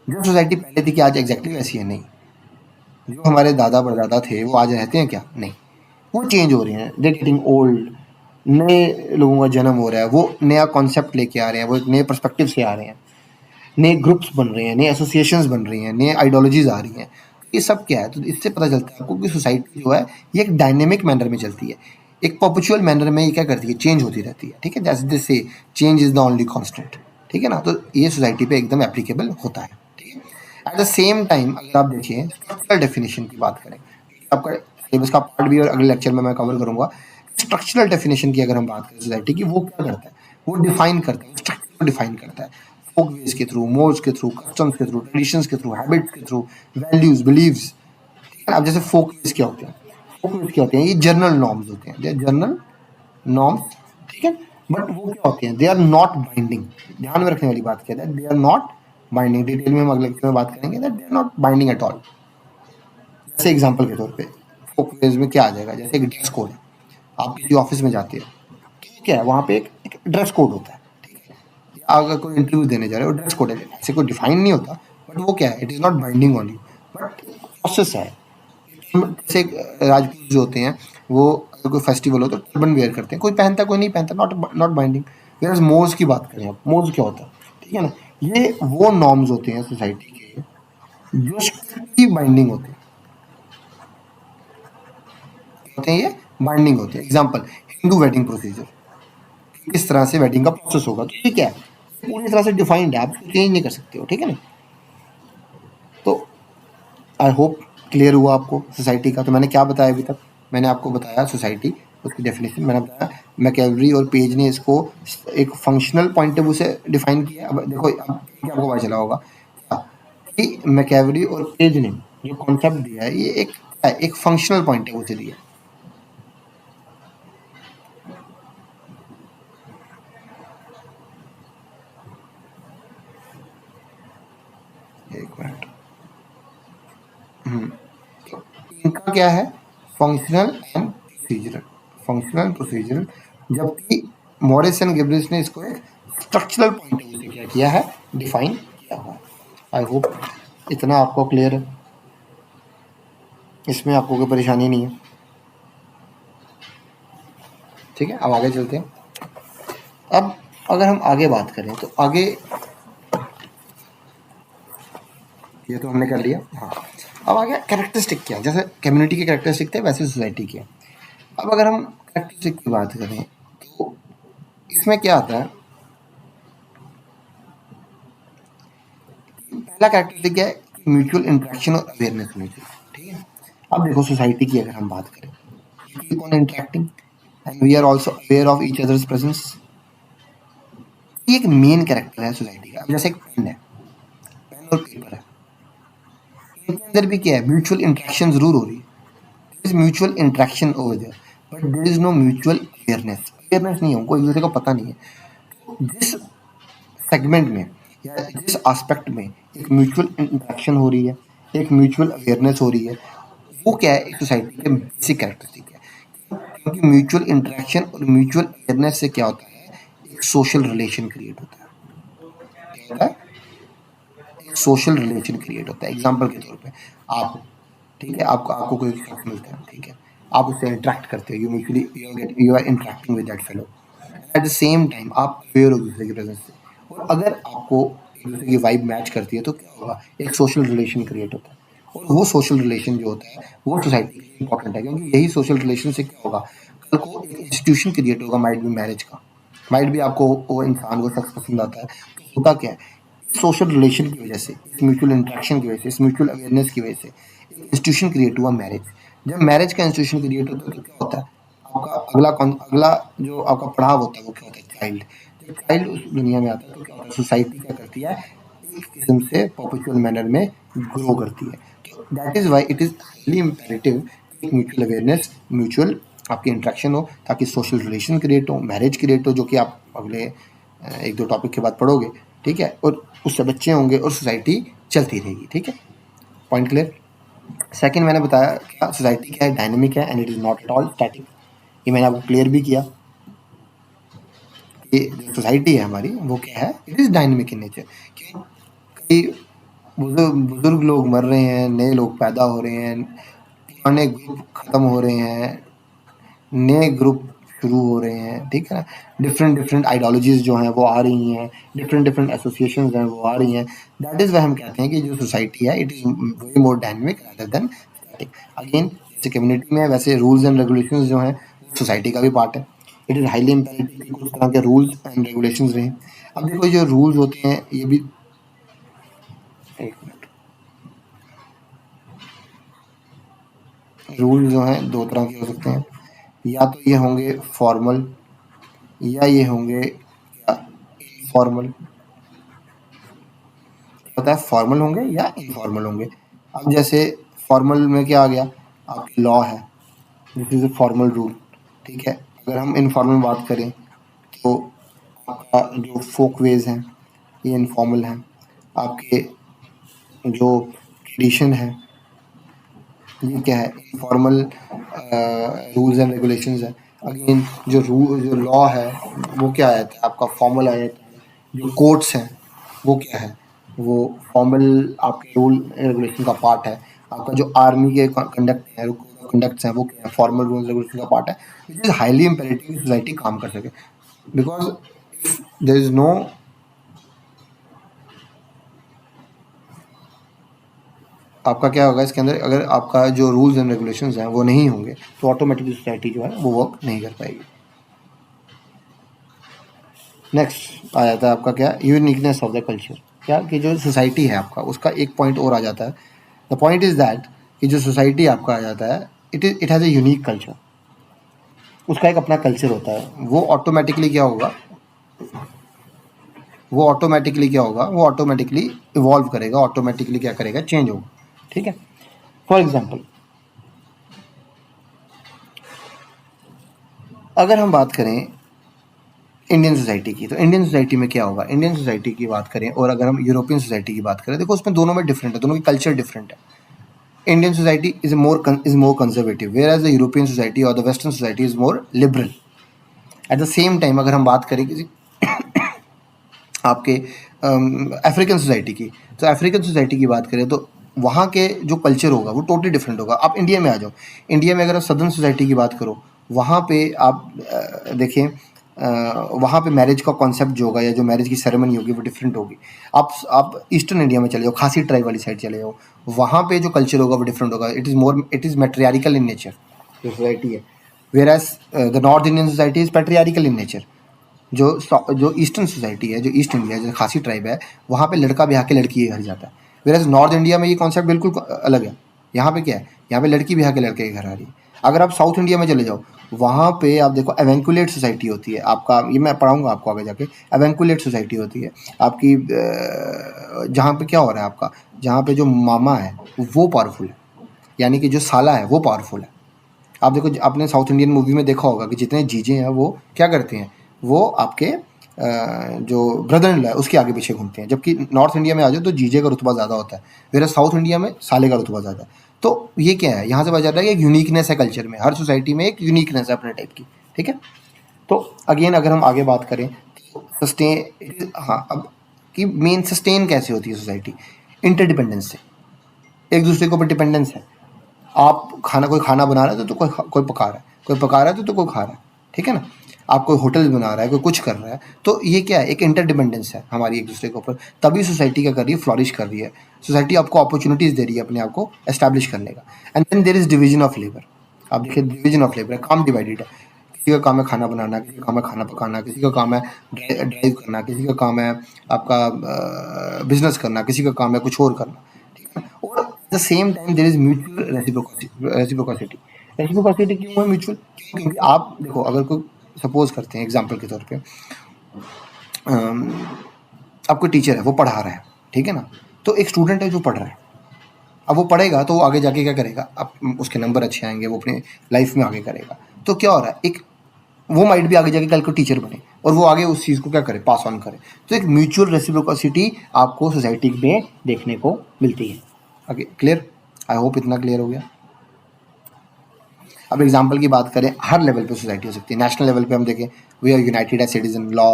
जो सोसाइटी पहले थी क्या आज एग्जैक्टली वैसी है? नहीं। जो हमारे दादा परदादा थे वो आज रहते हैं क्या? नहीं। वो चेंज हो रहे हैं, दे गेटिंग ओल्ड, नए लोगों का जन्म हो रहा है, वो नया कॉन्सेप्ट लेके आ रहे हैं, वो एक नए पर्सपेक्टिव से आ रहे हैं, नए ग्रुप्स बन रहे हैं, नए एसोसिएशंस बन रही हैं, नए आइडियोलॉजीज आ रही हैं। ये सब क्या है? तो इससे पता चलता है आपको कि सोसाइटी जो है ये एक डायनेमिक मैनर में चलती है, एक परपेचुअल मैनर में ये क्या करती है? चेंज होती रहती है, ठीक है? जैसे जैसे change is the only constant, ठीक है ना? तो ये सोसाइटी पे एकदम एप्लीकेबल होता है, ठीक है? एट द सेम टाइम अगर आप देखिए स्ट्रक्चरल डेफिनेशन की बात करें, आपका सिलेबस का पार्ट भी और अगले लेक्चर में मैं कवर करूंगा। स्ट्रक्चरल डेफिनेशन की अगर हम बात करें सोसाइटी की, वो क्या करता है? वो डिफाइन करता है, स्ट्रक्चर को डिफाइन करता है, फोक वेज के थ्रू, मोड्स के थ्रू, कस्टम्स के थ्रू, ट्रेडिशंस के थ्रू, हैबिट्स के थ्रू, वैल्यूज, बिलीव्स, ठीक है ना? अब जैसे फोक वेज क्या होते हैं? फोक वेज क्या होते हैं? ये जनरल नॉर्म्स होते हैं, दे जनरल नॉर्म्स, ठीक है? बट वो क्या होते हैं? They are not binding. ध्यान में रखने वाली बात क्या है? They are not binding. Detail में हम अगले लेक्चर में बात करेंगे that they are not binding at all. जैसे एग्जांपल के तौर पे फोक वेज में क्या आ जाएगा? जैसे एक ड्रेस कोड है, आप किसी ऑफिस में जाते हो, क्या है वहाँ पे एक ड्रेस कोड होता है, ठीक है? या अगर कोई इंटरव्यू देने जा रहे हो, ड्रेस कोड है, ऐसे कोई डिफाइन नहीं होता, बट वो क्या है? It is not binding on you, but process है। जैसे राजपूत जो होते हैं वो अगर कोई फेस्टिवल हो तो टर्बन वेयर करते हैं, कोई पहनता है कोई नहीं पहनता, not not binding. Where mores की बात करें, आप मोर्स क्या होता है, ठीक है ना? ये वो नॉर्म्स होते हैं सोसाइटी के जो स्ट्रिक्टली बाइंडिंग होते हैं, ये बाइंडिंग होते हैं। एग्जाम्पल, हिंदू वेडिंग प्रोसीजर, किस तरह से वेडिंग का प्रोसेस होगा, तो ये क्या है? पूरी तरह से डिफाइंड है, आप चेंज नहीं कर सकते हो, ठीक है ना? तो आई होप क्लियर हुआ आपको सोसाइटी का। तो मैंने क्या बताया अभी तक? मैंने आपको बताया सोसाइटी, उसकी डेफिनेशन मैंने बताया। मैकेवरी और पेज ने इसको एक फंक्शनल पॉइंट ऑफ व्यू से डिफाइन किया। अब देखो अब क्या आपको पता चला होगा कि मैकेवरी और पेज ने जो कॉन्सेप्ट दिया है ये एक फंक्शनल पॉइंट ऑफ व्यू से दिया है। एक मिनट, तो इनका क्या है? Functional and procedural, functional procedural, जबकि मॉरिस एंड गिब्रिल्स ने इसको एक स्ट्रक्चरल पॉइंट ऑफ व्यू से क्या किया है? डिफाइन किया हुआ है। आई होप इतना आपको क्लियर है। इसमें आपको कोई परेशानी नहीं है, ठीक है। अब आगे चलते हैं। अब अगर हम आगे बात करें तो आगे, ये तो हमने कर लिया। हाँ, अब आगे कैरेक्टरिस्टिक क्या है, जैसे कम्युनिटी के कैरेक्टरिस्टिक थे वैसे सोसाइटी के। अब अगर हम कैरेक्टरिस्टिक की बात करें तो इसमें क्या आता है, पहला कैरेक्टरिस्टिक क्या है, म्यूचुअल इंटरेक्शन और अवेयरनेस होनी चाहिए, ठीक है। अब देखो सोसाइटी की अगर हम बात करें, keep on interacting and we are also aware of each others presence. ये एक मेन कैरेक्टर है सोसाइटी का। अब जैसे एक पेन है, पेन और पेपर है, इनके अंदर भी क्या है, म्यूचुअल इंटरेक्शन जरूर हो रही है, there is mutual interaction over there, but there is no mutual awareness नहीं है, उनको एक दूसरे का पता नहीं है। जिस सेगमेंट में या जिस एस्पेक्ट में एक म्यूचुअल इंटरेक्शन हो रही है, एक म्यूचुअल अवेयरनेस हो रही है, वो क्या है, एक सोसाइटी के बेसिक कैरेक्टरिस्टिक है। क्योंकि म्यूचुअल इंटरेक्शन और म्यूचुअल अवेयरनेस से क्या होता है, एक सोशल रिलेशन क्रिएट होता है। क्या होता है, एक सोशल रिलेशन क्रिएट होता है। एग्जाम्पल के तौर पे आप, ठीक है, आपको आपको कोई शख्स मिलता है, ठीक है, आप उससे इंटरेक्ट करते हो, you mutually you are interacting with that fellow, at the same time आप अवेयर हो दूसरे की प्रेजेंस से, और अगर आपको एक दूसरे की वाइब मैच करती है तो क्या होगा, एक सोशल रिलेशन क्रिएट होता है। और वो सोशल रिलेशन जो होता है वो सोसाइटी के लिए इंपॉर्टेंट है, क्योंकि यही सोशल रिलेशन से क्या होगा, कल को एक इंस्टीट्यूशन क्रिएट होगा, माइट भी मैरिज का, माइट भी आपको वो इंसान, वो शख्स पसंद आता है, तो होता क्या है, सोशल रिलेशन की वजह से, इस म्यूचुअल इंटरेक्शन की वजह से, इस म्यूचुअल अवेयरनेस की वजह से इंस्टीट्यूशन क्रिएट हुआ मैरिज। जब मैरिज का इंस्टीट्यूशन क्रिएट होता है तो क्या होता है, आपका अगला जो आपका पड़ाव होता है वो क्या होता है, चाइल्ड। जब चाइल्ड उस दुनिया में आता है तो क्या होता है, सोसाइटी क्या करती है, एक किस्म से परपेचुअल मैनर में ग्रो करती है। तो that is why it is highly imperative, mutual awareness, mutual आपकी इंट्रैक्शन हो, ताकि सोशल रिलेशन क्रिएट हो, मैरिज क्रिएट हो, जो कि आप अगले एक दो टॉपिक के बाद पढ़ोगे, ठीक है, और उससे बच्चे होंगे और सोसाइटी चलती रहेगी, ठीक है। Point clear. सेकंड मैंने बताया क्या, सोसाइटी क्या है, डायनेमिक है and it is not at all static. ये मैंने आपको क्लियर भी किया कि जो सोसाइटी है हमारी वो क्या है, it is dynamic in nature. क्यों, कई बुजुर्ग लोग मर रहे हैं, नए लोग पैदा हो रहे हैं, पुराने ग्रुप खत्म हो रहे हैं, नए ग्रुप शुरू हो रहे हैं, ठीक है ना। डिफरेंट डिफरेंट आइडियोलॉजीज जो हैं वो आ रही हैं, डिफरेंट डिफरेंट एसोसिएशंस हैं वो आ रही हैं। दैट इज़ वह हम कहते हैं कि जो सोसाइटी है it is very more dynamic rather than static. Again जैसे कम्युनिटी में वैसे रूल्स एंड रेगुलेशंस जो हैं सोसाइटी का भी पार्ट है। इट इज़ हाईली इंपेरेटिव कि कुछ तरह के रूल्स एंड रेगुलेशंस रहें। अब देखो जो रूल्स होते हैं ये भी, एक मिनट, रूल जो हैं दो तरह के हो सकते हैं, या तो ये होंगे फॉर्मल या ये होंगे क्या, इनफॉर्मल। पता है, फॉर्मल होंगे या इनफॉर्मल होंगे। अब जैसे फॉर्मल में क्या आ गया, आपकी लॉ है, this is a formal rule, ठीक है। अगर हम इनफॉर्मल में बात करें तो आपका जो फोक वेज हैं ये इनफॉर्मल हैं, आपके जो ट्रेडिशन है ये क्या है, इनफॉर्मल रूल्स एंड रेगुलेशंस है। अगेन जो लॉ है वो क्या है, आपका फॉर्मल आ जाता है। जो कोर्ट्स हैं वो क्या है, वो फॉर्मल आपके रूल रेगुलेशन का पार्ट है। आपका जो आर्मी के कंडक्ट है, कंडक्ट्स हैं वो क्या है, फॉर्मल रूल्स रेगुलेशन का पार्ट है। It is highly imperative society काम कर सके, बिकॉज देयर इज नो, आपका क्या होगा इसके अंदर, अगर आपका जो रूल्स एंड रेगुलेशंस हैं वो नहीं होंगे तो ऑटोमेटिकली सोसाइटी जो है वो वर्क नहीं कर पाएगी। नेक्स्ट आ जाता है आपका क्या, यूनिकनेस ऑफ द कल्चर। क्या कि जो सोसाइटी है आपका उसका एक पॉइंट और आ जाता है। द पॉइंट इज़ दैट कि जो सोसाइटी आपका आ जाता है it has a unique culture, उसका एक अपना कल्चर होता है। वो ऑटोमेटिकली क्या होगा, वो ऑटोमेटिकली इवॉल्व करेगा, ऑटोमेटिकली क्या करेगा, चेंज होगा, ठीक है। फॉर एग्जाम्पल अगर हम बात करें इंडियन सोसाइटी की, तो इंडियन सोसाइटी में क्या होगा, इंडियन सोसाइटी की बात करें और अगर हम यूरोपियन सोसाइटी की बात करें, देखो उसमें दोनों में डिफरेंट है, दोनों की कल्चर डिफरेंट है। Indian society is more conservative, whereas the European society or the Western society is more liberal. At the same time अगर हम बात करें किसी आपके अफ्रीकन सोसाइटी की, तो अफ्रीकन सोसाइटी की बात करें तो वहाँ के जो कल्चर होगा वो टोटली डिफरेंट होगा। आप इंडिया में आ जाओ, इंडिया में अगर आप सदर्न सोसाइटी की बात करो, वहाँ पे आप देखें, वहाँ पे मैरिज का कॉन्सेप्ट जो होगा या जो मैरिज की सेरेमनी होगी वो डिफरेंट होगी। आप ईस्टर्न इंडिया में चले जाओ, खासी ट्राइब वाली साइड चले जाओ, वहाँ पे जो कल्चर होगा वो डिफरेंट होगा। It is matriarchal in nature जो सोसाइटी है, where as the north Indian society is patriarchal in nature. जो ईस्टर्न सोसाइटी है, जो ईस्ट इंडिया जो खासी ट्राइब है, वहाँ पे लड़का ब्याह के लड़की के घर जाता है। वेयर एज नॉर्थ इंडिया में ये कॉन्सेप्ट बिल्कुल अलग है। यहाँ पे क्या है, यहाँ पे लड़की ब्याह के लड़के के घर आ रही है। अगर आप साउथ इंडिया में चले जाओ, वहाँ पे आप देखो एवेंकुलेट सोसाइटी होती है। आपका ये मैं पढ़ाऊँगा आपको आगे जाके, एवेंकुलेट सोसाइटी होती है आपकी, जहाँ पे क्या हो रहा है आपका, जहाँ पे जो मामा है वो पावरफुल है, यानी कि जो साला है वो पावरफुल है। आप देखो, आपने साउथ इंडियन मूवी में देखा होगा कि जितने जीजे हैं वो क्या करते हैं, वो आपके जो ब्रदर इन लॉ है उसके आगे पीछे घूमते हैं। जबकि नॉर्थ इंडिया में आ जाओ तो जीजे का रुतबा ज़्यादा होता है, मेरा साउथ इंडिया में साले का रुतबा ज़्यादा है। तो ये क्या है, यहाँ से पता चल रहा है कि एक यूनिकनेस है कल्चर में, हर सोसाइटी में एक यूनिकनेस है अपने टाइप की। ठीक है, तो अगेन अगर हम आगे बात करें तो सस्टेन, हाँ, अब कि मेन सस्टेन कैसे होती है सोसाइटी, इंटरडिपेंडेंस से, एक दूसरे के ऊपर डिपेंडेंस है। आप कोई खाना बना रहा है तो कोई पका रहा है, कोई पका रहा है तो कोई खा रहा है। ठीक है ना, आप कोई होटल बना रहा है, कोई कुछ कर रहा है, तो ये क्या है, एक इंटरडिपेंडेंस है हमारी एक दूसरे के ऊपर। तभी सोसाइटी क्या कर रही है, फ्लॉरिश कर रही है। सोसाइटी आपको अपॉर्चुनिटीज़ दे रही है अपने आप को एस्टैब्लिश करने का। And then there is division of labour. आप देखिए, डिवीजन ऑफ लेबर है, काम डिवाइडेड है। किसी का काम है खाना बनाना, किसी का काम है खाना पकाना, किसी का काम है ड्राइव करना, किसी का काम है आपका बिजनेस करना, किसी का काम है कुछ और करना। ठीक है, और the same time there is mutual reciprocity. Reciprocity क्यों है म्यूचुअल, क्योंकि आप देखो, अगर कोई सपोज करते हैं एग्जांपल के तौर पे, अब कोई टीचर है वो पढ़ा रहा है, ठीक है ना, तो एक स्टूडेंट है जो पढ़ रहा है। अब वो पढ़ेगा तो वो आगे जाके क्या करेगा, अब उसके नंबर अच्छे आएंगे, वो अपने लाइफ में आगे करेगा। तो क्या हो रहा है, एक वो माइट भी आगे जाके कल को टीचर बने और वो आगे उस चीज़ को क्या करे, पास ऑन करे। तो एक म्यूचुअल रेसिप्रोसिटी आपको सोसाइटी में देखने को मिलती है। आगे क्लियर, आई होप इतना क्लियर हो गया। अब एग्जाम्पल की बात करें, हर लेवल पे सोसाइटी हो सकती है। नेशनल लेवल पे हम देखें, we are united as citizen law,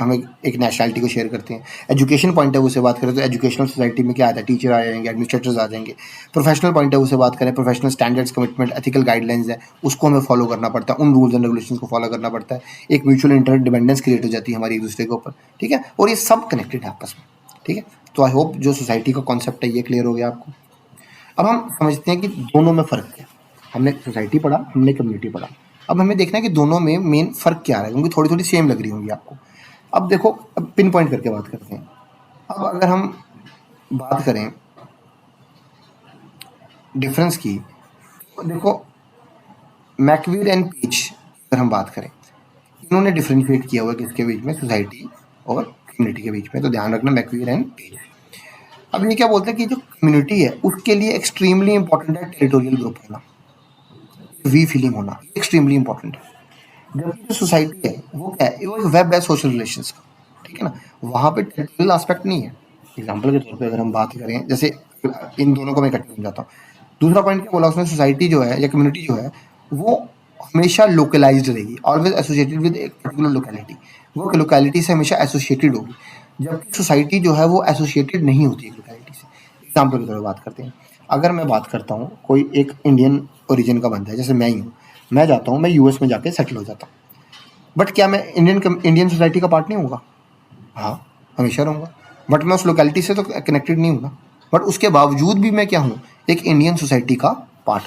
हम एक नेशनलिटी को शेयर करते हैं। एजुकेशन पॉइंट ऑफ व्यू से बात करें तो एजुकेशनल सोसाइटी में क्या आता है, टीचर आ जाएंगे, एडमिनिस्ट्रेटर्स आ जाएंगे। प्रोफेशनल पॉइंट ऑफ व्यू से बात करें, professional standards, commitment, ethical guidelines है, उसको हमें फॉलो करना पड़ता है, उन रूल्स एंड रेगुलेशंस को फॉलो करना पड़ता है। एक म्यूचुअल इंटरडिपेंडेंस क्रिएट हो जाती है हमारी एक दूसरे के ऊपर। ठीक है, और ये सब कनेक्टेड है आपस में। ठीक है, तो आई होप जो सोसाइटी का कॉन्सेप्ट है ये क्लियर हो गया आपको। अब हम समझते हैं कि दोनों में फ़र्क क्या है। हमने सोसाइटी पढ़ा, हमने कम्युनिटी पढ़ा। अब हमें देखना है कि दोनों में मेन फ़र्क क्या आ रहा है, क्योंकि थोड़ी थोड़ी सेम लग रही होंगी आपको। अब देखो, अब पिन पॉइंट करके बात करते हैं। अब अगर हम बात करें डिफरेंस की, तो देखो, मैकवीर एंड पीच अगर हम बात करें, इन्होंने डिफ्रेंशिएट किया हुआ है किसके बीच में, सोसाइटी और कम्युनिटी के बीच में। तो ध्यान रखना, मैकवीर एंड पीच। अब ये क्या बोलते हैं कि जो कम्युनिटी है उसके लिए एक्सट्रीमली इंपॉर्टेंट है टेरिटोरियल ग्रुप होना, वी फीलिंग होना, एक्सट्रीमली इंपॉर्टेंट है। जबकि जो सोसाइटी है वो क्या है, वो एक वेब है सोशल रिलेशंस का। ठीक है ना, वहाँ पे टेरिटोरियल एस्पेक्ट नहीं है। एग्जाम्पल के तौर पे अगर हम बात करें, जैसे इन दोनों को मैं इकट्ठे समझाता हूँ। दूसरा पॉइंट क्या बोला उसने, सोसाइटी जो है या कम्युनिटी जो है वो हमेशा लोकलाइज्ड रहेगी, ऑलवेज एसोसिएटेड विद एक पर्टिकुलर लोकेलिटी। वो लोकेलिटी से हमेशा एसोसिएटेड होगी, जबकि सोसाइटी जो है वो एसोसिएटेड नहीं होती है लोकेलिटी से। एग्जाम्पल के तौर पर बात करते हैं, अगर मैं बात करता हूँ कोई एक इंडियन ओरिजिन का बंदा है, जैसे मैं ही हूँ, मैं जाता हूँ, मैं यूएस में जाके सेटल हो जाता हूँ, बट क्या मैं इंडियन सोसाइटी का पार्ट नहीं होऊंगा? हाँ, हमेशा रहूँगा, बट मैं उस लोकेलिटी से तो कनेक्टेड नहीं हूँ ना। बट उसके बावजूद भी मैं क्या हूँ, एक इंडियन सोसाइटी का part.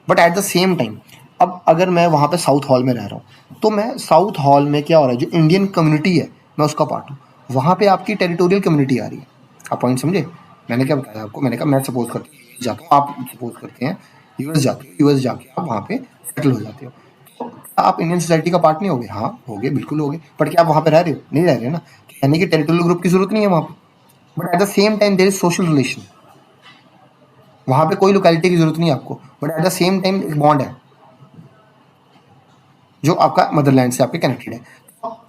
But at the same time, अब अगर मैं वहाँ पे साउथ हॉल में रह रहा हूँ, तो मैं साउथ हॉल में क्या हो रहा है, जो इंडियन कम्युनिटी है मैं उसका पार्ट हूँ। वहाँ पे आपकी टेरिटोरियल कम्युनिटी आ रही है। आप पॉइंट समझे? मैंने क्या बताया आपको, मैंने कहा मैं सपोज करता हूँ जाता हूँ, आप सपोज करते हैं यूएस जाते हो, यूएस जाके आप वहाँ पे सेटल हो जाते हो, तो आप इंडियन सोसाइटी का पार्ट नहीं होगे? हाँ हो गए, बिल्कुल हो गए। बट क्या आप वहाँ पे रह रहे हो? नहीं रह रहे ना, यानी कि टेरिटोरियल ग्रुप की जरूरत नहीं है वहाँ पे। But at the same time there is social relation, वहाँ पे कोई लोकेलिटी की जरूरत नहीं है आपको, but at the same time एक बॉन्ड है जो आपका मदरलैंड से आपके कनेक्टेड है।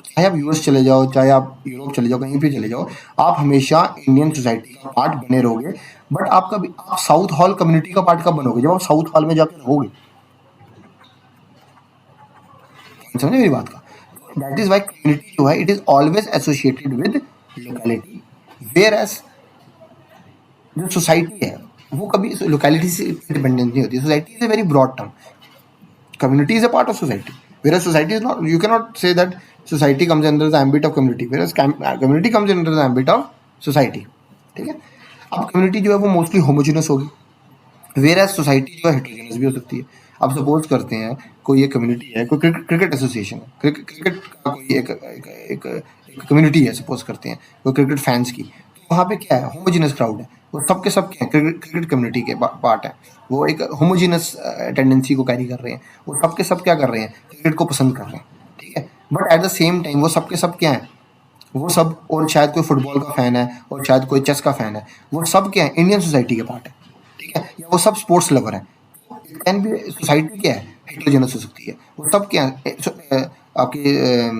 चाहे आप यूएस चले जाओ, चाहे आप यूरोप चले जाओ, कहीं भी चले जाओ, आप हमेशा इंडियन सोसाइटी का पार्ट बने रहोगे। बट आप साउथ हॉल कम्युनिटी का पार्ट कब बनोगे? जब आप साउथ हॉल में जाकर रहोगे। समझे मेरी बात का? दैट इज वाई कम्युनिटी जो है it is always associated with locality, where as जो सोसाइटी है वो कभी लोकेलिटी से डिपेंडेंट नहीं होती. Society is a very broad term. Community is a part of society, whereas society is not. You cannot say that society comes under the ambit of community, whereas community comes under the ambit of society. ठीक है. अब community जो है वो mostly homogeneous होगी, where society जो है heterogeneous भी हो सकती है. अब सपोज करते हैं कोई एक कम्युनिटी है, कोई क्रिकेट एसोसिएशन है, क्रिकेट का कोई एक कम्युनिटी है, सपोज करते हैं कोई क्रिकेट फैंस की. तो वहाँ पे क्या है, होमोजिनस क्राउड है, वो सब के सब क्या है, क्रिकेट कम्युनिटी के पार्ट है. वो एक होमोजिनस टेंडेंसी को कैरी कर रहे हैं. वो सब के सब क्या कर रहे हैं, क्रिकेट को पसंद कर रहे हैं. ठीक है. But at the same time वो सब के सब क्या है, वो सब, और शायद कोई फुटबॉल का फैन है और शायद कोई चेस का फैन है, वो सब क्या है, इंडियन सोसाइटी के पार्ट है. ठीक है. या वो सब स्पोर्ट्स लवर है. कैन भी सोसाइटी क्या है, हेट्रोजेनस हो सकती है. वो सब क्या है, आपकी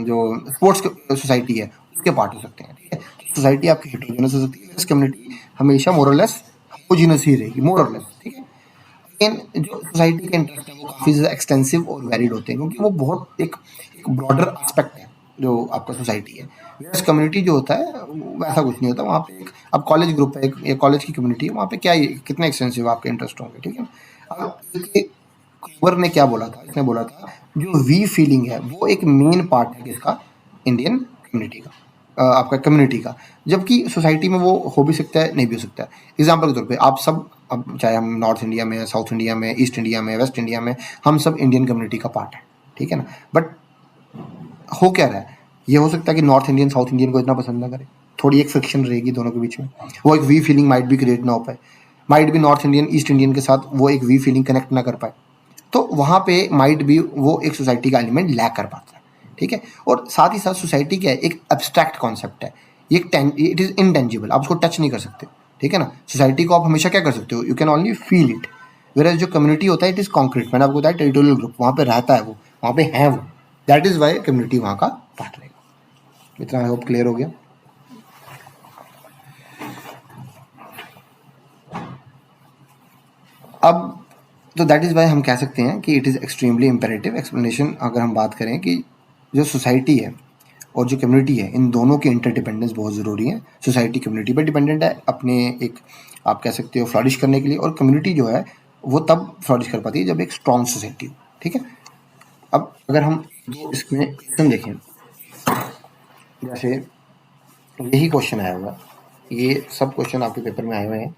जो स्पोर्ट्स सोसाइटी है उसके पार्ट हो सकते हैं. ठीक है. सोसाइटी आपकी हेट्रोजेनस हो सकती है, इस कम्युनिटी हमेशा मोर और लेस होमोजेनस ही रहेगी, मोर और लेस. ठीक है. लेकिन जो सोसाइटी के इंटरेस्ट है वो काफ़ी ज़्यादा एक्सटेंसिव और वैलिड होते हैं, क्योंकि वो बहुत एक ब्रॉडर एस्पेक्ट है जो आपका सोसाइटी है. वेयर्स कम्युनिटी जो होता है वैसा कुछ नहीं होता. वहाँ पे एक, अब कॉलेज ग्रुप है, एक कॉलेज की कम्युनिटी है, वहाँ पे क्या कितने एक्सटेंसिव आपके इंटरेस्ट होंगे. ठीक है. अब कुबर ने क्या बोला था, इसने बोला था जो वी फीलिंग है वो एक मेन पार्ट है किसका, इंडियन कम्युनिटी का, आपका कम्युनिटी का. जबकि सोसाइटी में वो हो भी सकता है, नहीं भी हो सकता है. एग्जाम्पल के तौर पे आप सब, अब चाहे हम नॉर्थ इंडिया में, साउथ इंडिया में, ईस्ट इंडिया में, वेस्ट इंडिया में, हम सब इंडियन कम्युनिटी का पार्ट है. ठीक है ना. बट हो क्या रहा है, ये हो सकता है कि नॉर्थ इंडियन साउथ इंडियन को इतना पसंद ना करे, थोड़ी एक फ्रिक्शन रहेगी दोनों के बीच में, वो एक वी फीलिंग माइट भी क्रिएट ना हो पाए. माइट भी नॉर्थ इंडियन ईस्ट इंडियन के साथ वो एक वी फीलिंग कनेक्ट ना कर पाए. तो वहाँ पे माइट भी वो एक सोसाइटी का एलिमेंट लैक कर पाता है. ठीक है. और साथ ही साथ सोसाइटी क्या है, एक एब्स्ट्रैक्ट कॉन्सेप्ट है, ये इट इज़ इनटेंजिबल, आप उसको टच नहीं कर सकते. ठीक है ना. सोसाइटी को आप हमेशा क्या कर सकते हो, you can only feel it. Where जो कम्युनिटी होता है इट इज़ कॉन्क्रीट. मैंने आपको बताया टेरिटोरियल ग्रुप, वहाँ पे रहता है वो, वहाँ पे है वो, दैट इज़ वाई कम्युनिटी वहाँ का पार्ट रहेगा. इतना आई होप क्लियर हो गया. अब तो दैट इज़ वाई हम कह सकते हैं कि it is extremely imperative explanation. अगर हम बात करें कि जो सोसाइटी है और जो कम्युनिटी है, इन दोनों की इंटरडिपेंडेंस बहुत ज़रूरी है. सोसाइटी कम्युनिटी पर डिपेंडेंट है अपने एक, आप कह सकते हो, फ्लरिश करने के लिए, और कम्युनिटी जो है वो तब फ्लरिश कर पाती है जब एक स्ट्रॉन्ग सोसाइटी हो. ठीक है. अब अगर हम दो इसमें क्वेश्चन देखें, जैसे यही क्वेश्चन आया हुआ, ये सब क्वेश्चन आपके पेपर में आए हुए हैं,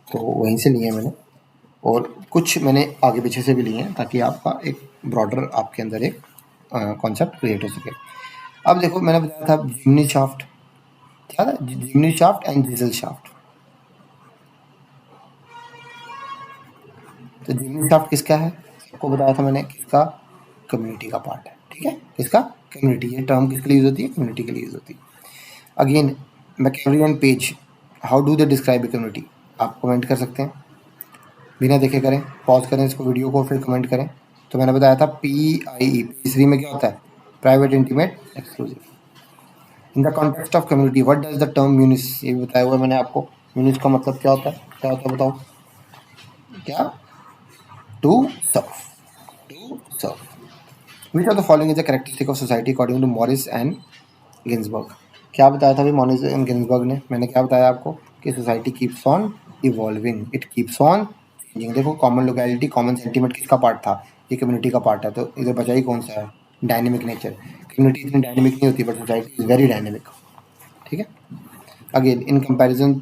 तो वहीं से लिए हैं मैंने, और कुछ मैंने आगे पीछे से भी लिए हैं, ताकि आपका एक ब्रॉडर आपके अंदर एक कॉन्सेप्ट क्रिएट हो सके. अब देखो, मैंने बताया था जिमनी शाफ्ट, क्या था, जिमनी शाफ्ट एंड डीजल शाफ्ट. तो जिमनी शाफ्ट किसका है, आपको बताया था मैंने, किसका, कम्युनिटी का पार्ट है. ठीक है. किसका, कम्युनिटी. ये टर्म किसके लिए यूज होती है, कम्युनिटी के लिए यूज होती है. Again MacIver and Page, how do they describe a community. आप कमेंट कर सकते हैं, बिना देखे करें, पॉज करें इसको वीडियो को, फिर कमेंट करें. तो मैंने बताया था PIE, तीसरी में क्या होता है, private intimate exclusive. In the context of community what does the term म्यूनिस, ये भी बताया हुआ है मैंने आपको. म्यूनिस का मतलब क्या होता है, क्या होता है बताओ, क्या, to serve, to serve. Which of the following is the characteristic of society according to Morris and Ginsberg. क्या बताया था भाई मॉरिस एंड गिन्सबर्ग ने, मैंने क्या बताया आपको कि society keeps on evolving, it keeps on changing. देखो, कॉमन लोकेलिटी, कॉमन सेंटीमेंट किसका पार्ट था, ये कम्युनिटी का पार्ट है. तो इधर बचा ही कौन सा है, डायनेमिक नेचर. कम्युनिटी इतनी डायनेमिक नहीं होती, but society is very dynamic. ठीक है. Again in comparison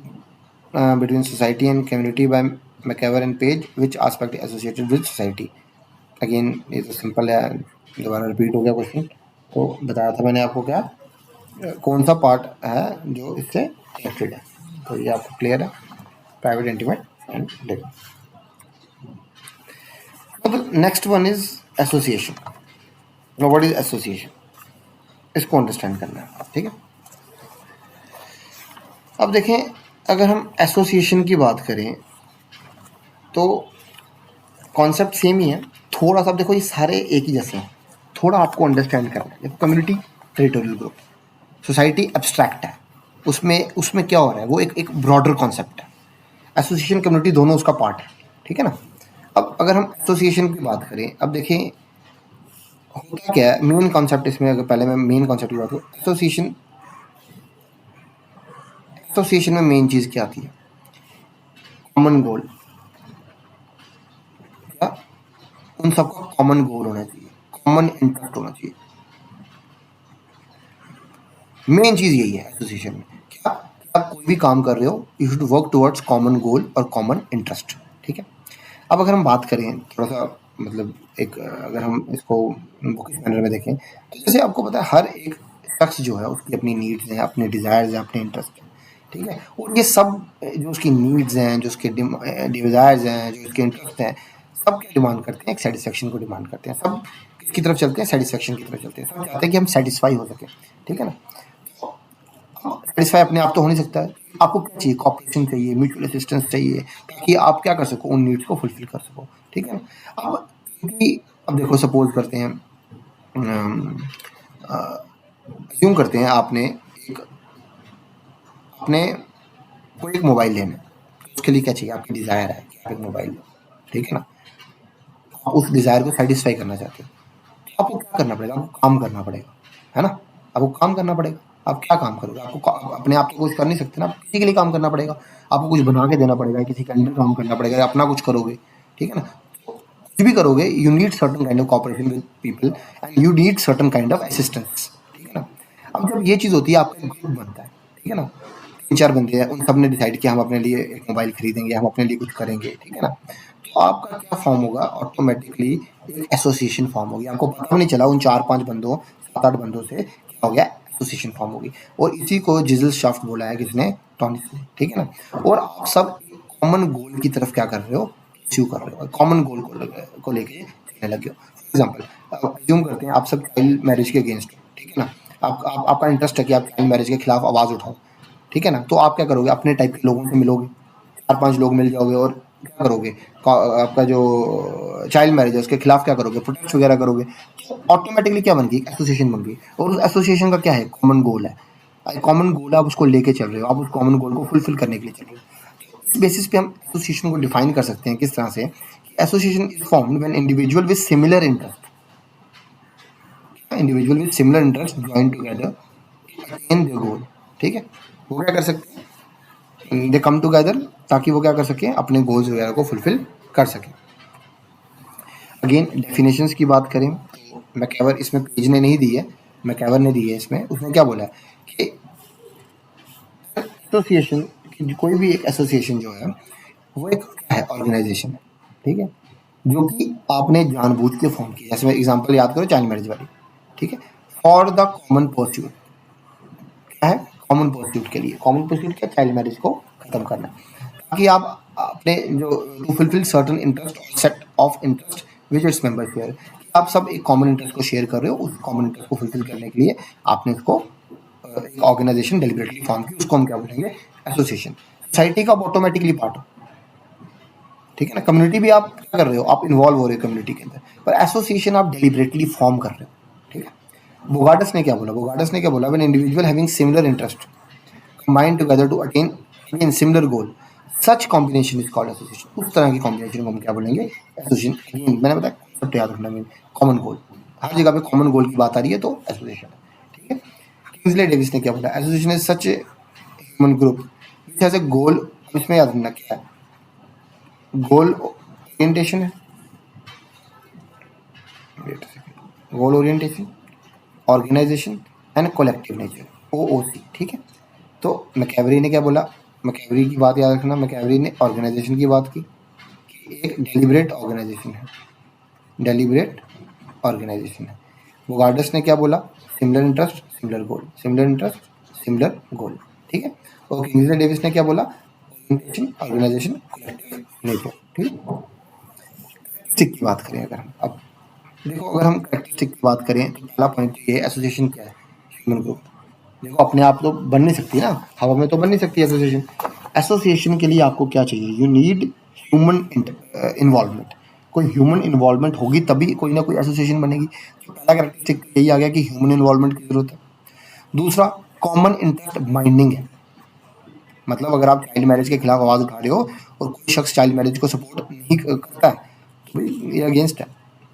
between society and community by MacIver and Page, which aspect associated with society. Again ये तो सिंपल है, दोबारा रिपीट हो गया क्वेश्चन. तो बताया था मैंने आपको क्या, कौन सा पार्ट है जो इससे कनेक्टेड है. तो ये आपको क्लियर है, प्राइवेट इंटीमेट एंड लिविंग. अब next one is association. What is association, इसको अंडरस्टैंड करना है. ठीक है. अब देखें, अगर हम एसोसिएशन की बात करें तो कॉन्सेप्ट सेम ही है, थोड़ा सा. देखो, ये सारे एक ही जैसे हैं, थोड़ा आपको अंडरस्टैंड करना है. देखो, community, territorial group, society abstract है, उसमें उसमें क्या हो रहा है, वो एक ब्रॉडर कॉन्सेप्ट है. एसोसिएशन, कम्युनिटी दोनों उसका पार्ट है. ठीक है ना. अब अगर हम एसोसिएशन की बात करें, अब देखें होता क्या है, मेन कॉन्सेप्ट इसमें, अगर पहले मैं मेन कॉन्सेप्ट की बात करूँ, एसोसिएशन में मेन चीज़ क्या आती है, कॉमन गोल, क्या उन सबका कॉमन गोल होना चाहिए, कॉमन इंटरेस्ट होना चाहिए। मेन चीज यही है एसोसिएशन में, क्या आप कोई भी काम कर रहे हो you should work towards common goal और कॉमन इंटरेस्ट, ठीक है। अब अगर हम बात करें थोड़ा सा मतलब एक अगर हम इसको बुकिश मैनर में देखें तो जैसे आपको पता है हर एक शख्स जो है उसकी अपनी नीड्स हैं, अपने डिज़ायर्स हैं, अपने इंटरेस्ट हैं, ठीक है। और ये सब जो उसकी नीड्स हैं, जो उसके डिज़ायर्स हैं, जो उसके इंटरेस्ट हैं, सब क्या डिमांड करते हैं, एक सेटिस्फेक्शन को डिमांड करते हैं। सब किसकी तरफ चलते हैं, सेटिस्फेक्शन की तरफ चलते हैं। सब चाहते हैं कि हम सेटिस्फाई हो सके, ठीक है ना। सेटिस्फाई अपने आप तो हो नहीं सकता है, आपको क्या चाहिए, कॉपरेशन चाहिए, म्यूचुअल असिस्टेंस चाहिए, ताकि आप क्या कर सको, उन नीड्स को फुलफिल कर सको, ठीक है ना। अब क्योंकि अब देखो सपोज करते हैं अज्यूम करते हैं आपने एक आपने कोई एक मोबाइल लेना है, उसके लिए क्या चाहिए, आपकी डिज़ायर है कि आप एक मोबाइल लो, ठीक है ना। आप उस डिज़ायर को सेटिस्फाई करना चाहते हो, तो आपको क्या करना पड़ेगा, आपको काम करना पड़ेगा, है ना। आपको काम करना पड़ेगा। आप क्या काम करोगे, आपको अपने आप तो कुछ कर नहीं सकते ना, किसी के लिए काम करना पड़ेगा, आपको कुछ बना के देना पड़ेगा, किसी के अंडर काम करना पड़ेगा, अपना कुछ करोगे, ठीक है ना। कुछ भी करोगे you need certain kind of cooperation with people and you need certain kind of assistance, ठीक है ना। अब जब ये चीज़ होती है आपका ग्रुप बनता है, ठीक है ना। 3-4 बंदे हैं, उन सब ने डिसाइड किया हम अपने लिए एक मोबाइल खरीदेंगे, हम अपने लिए कुछ करेंगे, ठीक है ना। तो आपका क्या फॉर्म होगा, ऑटोमेटिकली एक एसोसिएशन फॉर्म होगी। आपको पता भी नहीं चला उन 4-5 बंदों 7-8 बंदों से क्या हो गया, एसोसिएशन फॉर्म होगी। और इसी को जिजल शाफ्ट बोला है किसने, टॉनिस ने, ठीक है ना। और आप सब कॉमन गोल की तरफ क्या कर रहे हो, परस्यू कर रहे हो, कॉमन गोल को लेके चलने लगे हो। फॉर एग्जाम्पल अज्यूम करते हैं आप सब चाइल्ड मैरिज के अगेंस्ट हो, ठीक है ना। आपका इंटरेस्ट है कि आप चाइल्ड मैरिज के खिलाफ आवाज़ उठाओ, ठीक है ना। तो आप क्या करोगे, अपने टाइप के लोगों से मिलोगे, 4-5 लोग मिल जाओगे और क्या करोगे, आपका जो चाइल्ड मैरिज है उसके खिलाफ क्या करोगे, प्रोटेस्ट वगैरह करोगे। तो ऑटोमेटिकली क्या बन गई, एसोसिएशन बन गई। और उस एसोसिएशन का क्या है, कॉमन गोल है, कॉमन गोल आप उसको लेके चल रहे हो, आप उस कॉमन गोल को फुलफिल करने के लिए चल रहे हो। इस बेसिस पे हम एसोसिएशन को डिफाइन कर सकते हैं किस तरह से, association is formed when individual with similar interest, individual with similar interest join together attain there गोल, ठीक है। वो क्या कर सकते हैं, दे कम टुगेदर, ताकि वो क्या कर सकें, अपने गोल्स वगैरह को फुलफिल कर सकें। अगेन डेफिनेशंस की बात करें तो मैकएवर इसमें पेज ने नहीं दी है, मैकएवर ने दी है इसमें। उसने क्या बोला है कि एसोसिएशन, कोई भी एक एसोसिएशन जो है वो एक क्या है, ऑर्गेनाइजेशन है, ठीक है, जो कि आपने जानबूझ के फॉर्म किया। जैसे मैं एग्जांपल याद करो चाइल्ड मैरिज वाली, ठीक है। फॉर द कॉमन परस्यूट, क्या है, कॉमन परस्यूट के लिए, कॉमन परस्यूट क्या, चाइल्ड मैरिज को खत्म करना, ताकि आप अपने जो टू फुलफिल सर्टन इंटरेस्ट और set of interest which its member share, आप सब एक कॉमन इंटरेस्ट को शेयर कर रहे हो, उस कॉमन इंटरेस्ट को फुलफिल करने के लिए आपने इसको एक ऑर्गेनाइजेशन डेलिबरेटली फॉर्म की, उसको हम क्या बोलेंगे, एसोसिएशन। सोसाइटी का ऑटोमेटिकली पार्ट हो, ठीक है ना। कम्युनिटी भी आप क्या कर रहे हो, आप इन्वॉल्व हो रहे हो कम्युनिटी के अंदर, पर एसोसिएशन आप डेलिबरेटली फॉर्म कर रहे हो, ठीक है। बोगार्डस ने क्या बोला, बोगार्डस ने क्या बोला, when individual having similar interest combine together to attain again similar goal, such combination is called association। उस तरह की कॉम्बिनेशन को हम क्या बोलेंगे, एसोसिएशन। अगेन मैंने बताया कॉन्सेप्ट याद रखना, मीन कॉमन गोल, हर जगह पे कॉमन गोल की बात आ रही है तो एसोसिएशन है, ठीक है। किंग्सले डेविस ने क्या बोला, association is such a human group which has a goal. इसमें याद रखना क्या है, गोल ओरिएंटेशन है, goal orientation, organisation and collective nature, OOC, ठीक है। तो मैकैवरी ने क्या बोला, मैकैवरी की बात याद रखना, मैकैवरी ने ऑर्गेनाइजेशन की बात की कि एक डेलिब्रेट ऑर्गेनाइजेशन है, डेलिब्रेट ऑर्गेनाइजेशन है। बोगार्डस ने क्या बोला, सिमिलर इंटरेस्ट सिमिलर गोल, सिमिलर इंटरेस्ट सिमिलर गोल, ठीक है। और किंग्सले डेविस ने क्या बोला, ऑर्गेनाइजेशन कलेक्टिव नेचर, ठीक है। की बात करें अगर हम, अब देखो अगर हम कैरेक्टरिस्टिक की बात करें तो पहला पॉइंट ये है, एसोसिएशन क्या है, ह्यूमन ग्रुप। देखो अपने आप तो बन नहीं सकती ना, हवा में तो बन नहीं सकती एसोसिएशन। एसोसिएशन के लिए आपको क्या चाहिए, यू नीड ह्यूमन इन्वॉल्वमेंट। कोई ह्यूमन इन्वॉल्वमेंट होगी तभी कोई ना कोई एसोसिएशन बनेगी। तो पहला कैरेक्टरिस्टिक यही आ गया कि ह्यूमन इन्वॉल्वमेंट की जरूरत है। दूसरा, कॉमन इंटरेस्ट बाइंडिंग है, मतलब अगर आप चाइल्ड मैरिज के खिलाफ आवाज़ उठा रहे हो और कोई शख्स चाइल्ड मैरिज को सपोर्ट नहीं करता है तो ये अगेंस्ट है।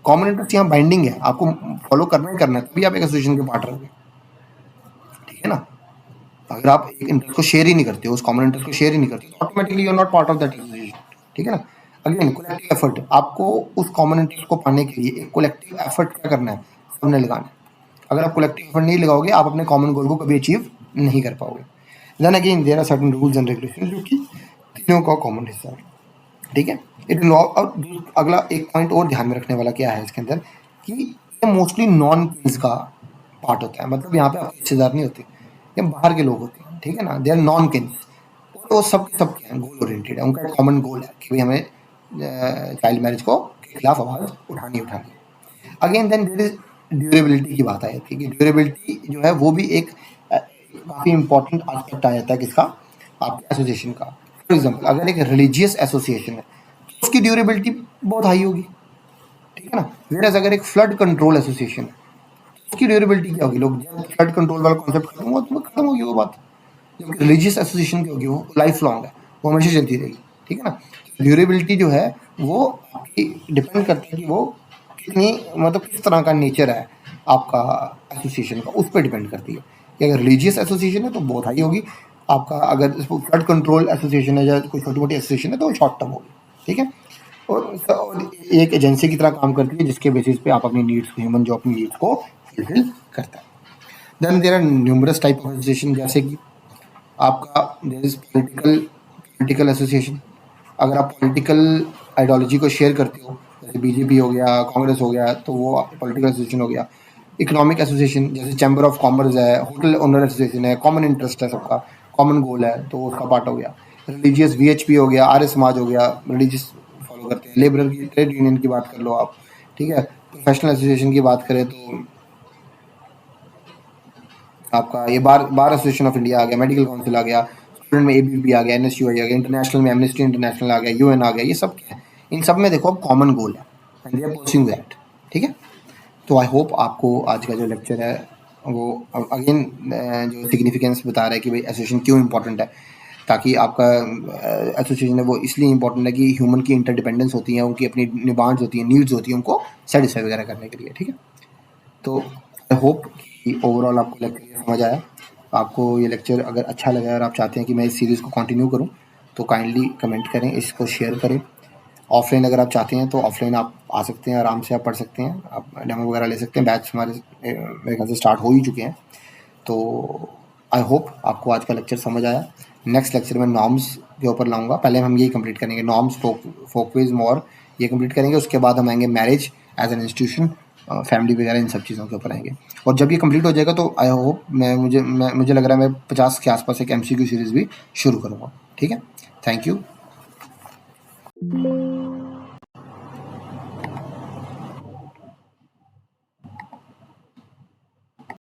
कॉमन इंटरेस्ट यहाँ बाइंडिंग है, आपको फॉलो करना ही करना है, तभी आप एक एसोसिएशन के पार्ट रहोगे, ठीक है ना। अगर आप एक इंटरेस्ट को शेयर ही नहीं करते हो, उस कॉमन इंटरेस्ट को शेयर ही नहीं करते, तो automatically you are not part of that association, ठीक है ना। अगेन कलेक्टिव एफर्ट, आपको उस कॉमन इंटरेस्ट को पाने के लिए एक कलेक्टिव एफर्ट क्या करना है, सबने लगाना है। अगर आप कलेक्टिव एफर्ट नहीं लगाओगे आप अपने कॉमन गोल को कभी अचीव नहीं कर पाओगे। Then again there are certain rules and regulation जो कि तीनों का कॉमन हिस्सा है, ठीक है। इट और अगला एक पॉइंट और ध्यान में रखने वाला क्या है इसके अंदर कि ये मोस्टली नॉन किन्स का पार्ट होता है, मतलब यहाँ पे आपके रिश्तेदार नहीं होते, ये बाहर के लोग होते हैं, ठीक है ना। दे आर नॉन किन्स, तो सब क्या है, गोल ओरिएंटेड है, उनका कॉमन गोल है कि भाई हमें चाइल्ड मैरिज को के खिलाफ आवाज उठानी उठानी। Again then there is durability की बात आ जाती है कि ड्यूरेबिलिटी जो है वो भी एक काफ़ी इंपॉर्टेंट एस्पेक्ट आ जाता है किसका, आपके एसोसिएशन का। फॉर एग्जाम्पल अगर एक रिलीजियस एसोसिएशन है तो उसकी ड्यूरेबिलिटी बहुत हाई होगी, ठीक है ना। वेरएज अगर एक फ्लड कंट्रोल एसोसिएशन है उसकी ड्यूरेबिलिटी क्या होगी, लोग जब फ्लड कंट्रोल वाला कॉन्सेप्ट खत्म हुआ तो खत्म होगी वो बात। जो रिलीजियस एसोसिएशन की होगी वो लाइफ लॉन्ग है, वो हमेशा चलती रहेगी, ठीक है ना। ड्यूरेबिलिटी जो है वो आपकी डिपेंड करती है कि वो कितनी, मतलब किस तरह का नेचर है आपका एसोसिएशन का, उस पर डिपेंड करती है कि अगर रिलीजियस एसोसिएशन है तो बहुत हाई होगी आपका, अगर फ्लड कंट्रोल एसोसिएशन है या कोई छोटी मोटी एसोसिएशन है तो वो शॉर्ट टर्म होगी, ठीक है। और एक एजेंसी की तरह काम करती है जिसके बेसिस पे आप अपनी नीड्स, ह्यूमन जो अपनी नीड्स को फुलफिल करता है। Then there are numerous type of association, जैसे कि आपका देयर इज पॉलिटिकल एसोसिएशन। अगर आप पॉलिटिकल आइडियोलॉजी को शेयर करते हो, जैसे बीजेपी हो गया, कांग्रेस हो गया, तो वो पॉलिटिकल एसोसिएशन हो गया। इकोनॉमिक एसोसिएशन जैसे चैम्बर ऑफ कॉमर्स है, होटल ओनर एसोसिएशन है, कॉमन इंटरेस्ट है सबका, कॉमन गोल है तो उसका पार्ट हो गया। रिलीजियस वीएचपी हो गया, आर्य समाज हो गया, रिलीजियस फॉलो करते हैं। लेबर की ट्रेड यूनियन की बात कर लो आप, ठीक है। प्रोफेशनल एसोसिएशन की बात करें तो आपका ये बार एसोसिएशन ऑफ इंडिया आ गया, मेडिकल काउंसिल आ गया, स्टूडेंट में एबीवीपी आ गया, एनएसयू आ गया, इंटरनेशनल में एमनेस्टी इंटरनेशनल आ गया, यूएन आ गया, ये सब क्या है, इन सब में देखो अब कॉमन गोल है and they are pursuing that, ठीक है। तो आई होप आपको आज का जो लेक्चर है वो अगेन जो सिग्निफिकेंस बता रहा है कि भाई एसोसिएशन क्यों इंपॉर्टेंट है, ताकि आपका एसोसिएशन है वो इसलिए इंपॉर्टेंट है कि ह्यूमन की इंटरडिपेंडेंस होती है, उनकी अपनी डिमांड्स होती हैं, नीड्स होती हैं, उनको सेटिस्फाई वगैरह करने के लिए, ठीक है। तो आई होप कि ओवरऑल आपको लेक्चर ये समझ आया। आपको ये लेक्चर अगर अच्छा लगा और आप चाहते हैं कि मैं इस सीरीज़ को कंटिन्यू करूं तो काइंडली कमेंट करें, इसको शेयर करें। ऑफलाइन अगर आप चाहते हैं तो ऑफलाइन आप आ सकते हैं, आराम से आप पढ़ सकते हैं, आप डेमो वगैरह ले सकते हैं। बैच हमारे मेरे ख्याल से स्टार्ट हो ही चुके हैं। तो आई होप आपको आज का लेक्चर समझ आया। नेक्स्ट लेक्चर में नॉर्म्स के ऊपर लाऊंगा, पहले हम यही कंप्लीट करेंगे, नॉर्म्स, फोकवेज, मोर, ये कंप्लीट करेंगे। उसके बाद हम आएंगे marriage as an institution, family वगैरह, इन सब चीज़ों के ऊपर आएंगे। और जब ये कंप्लीट हो जाएगा तो आई होप मुझे लग रहा है मैं 50 के आसपास एक एमसीक्यू सीरीज़ भी शुरू करूँगा, ठीक है। Thank you.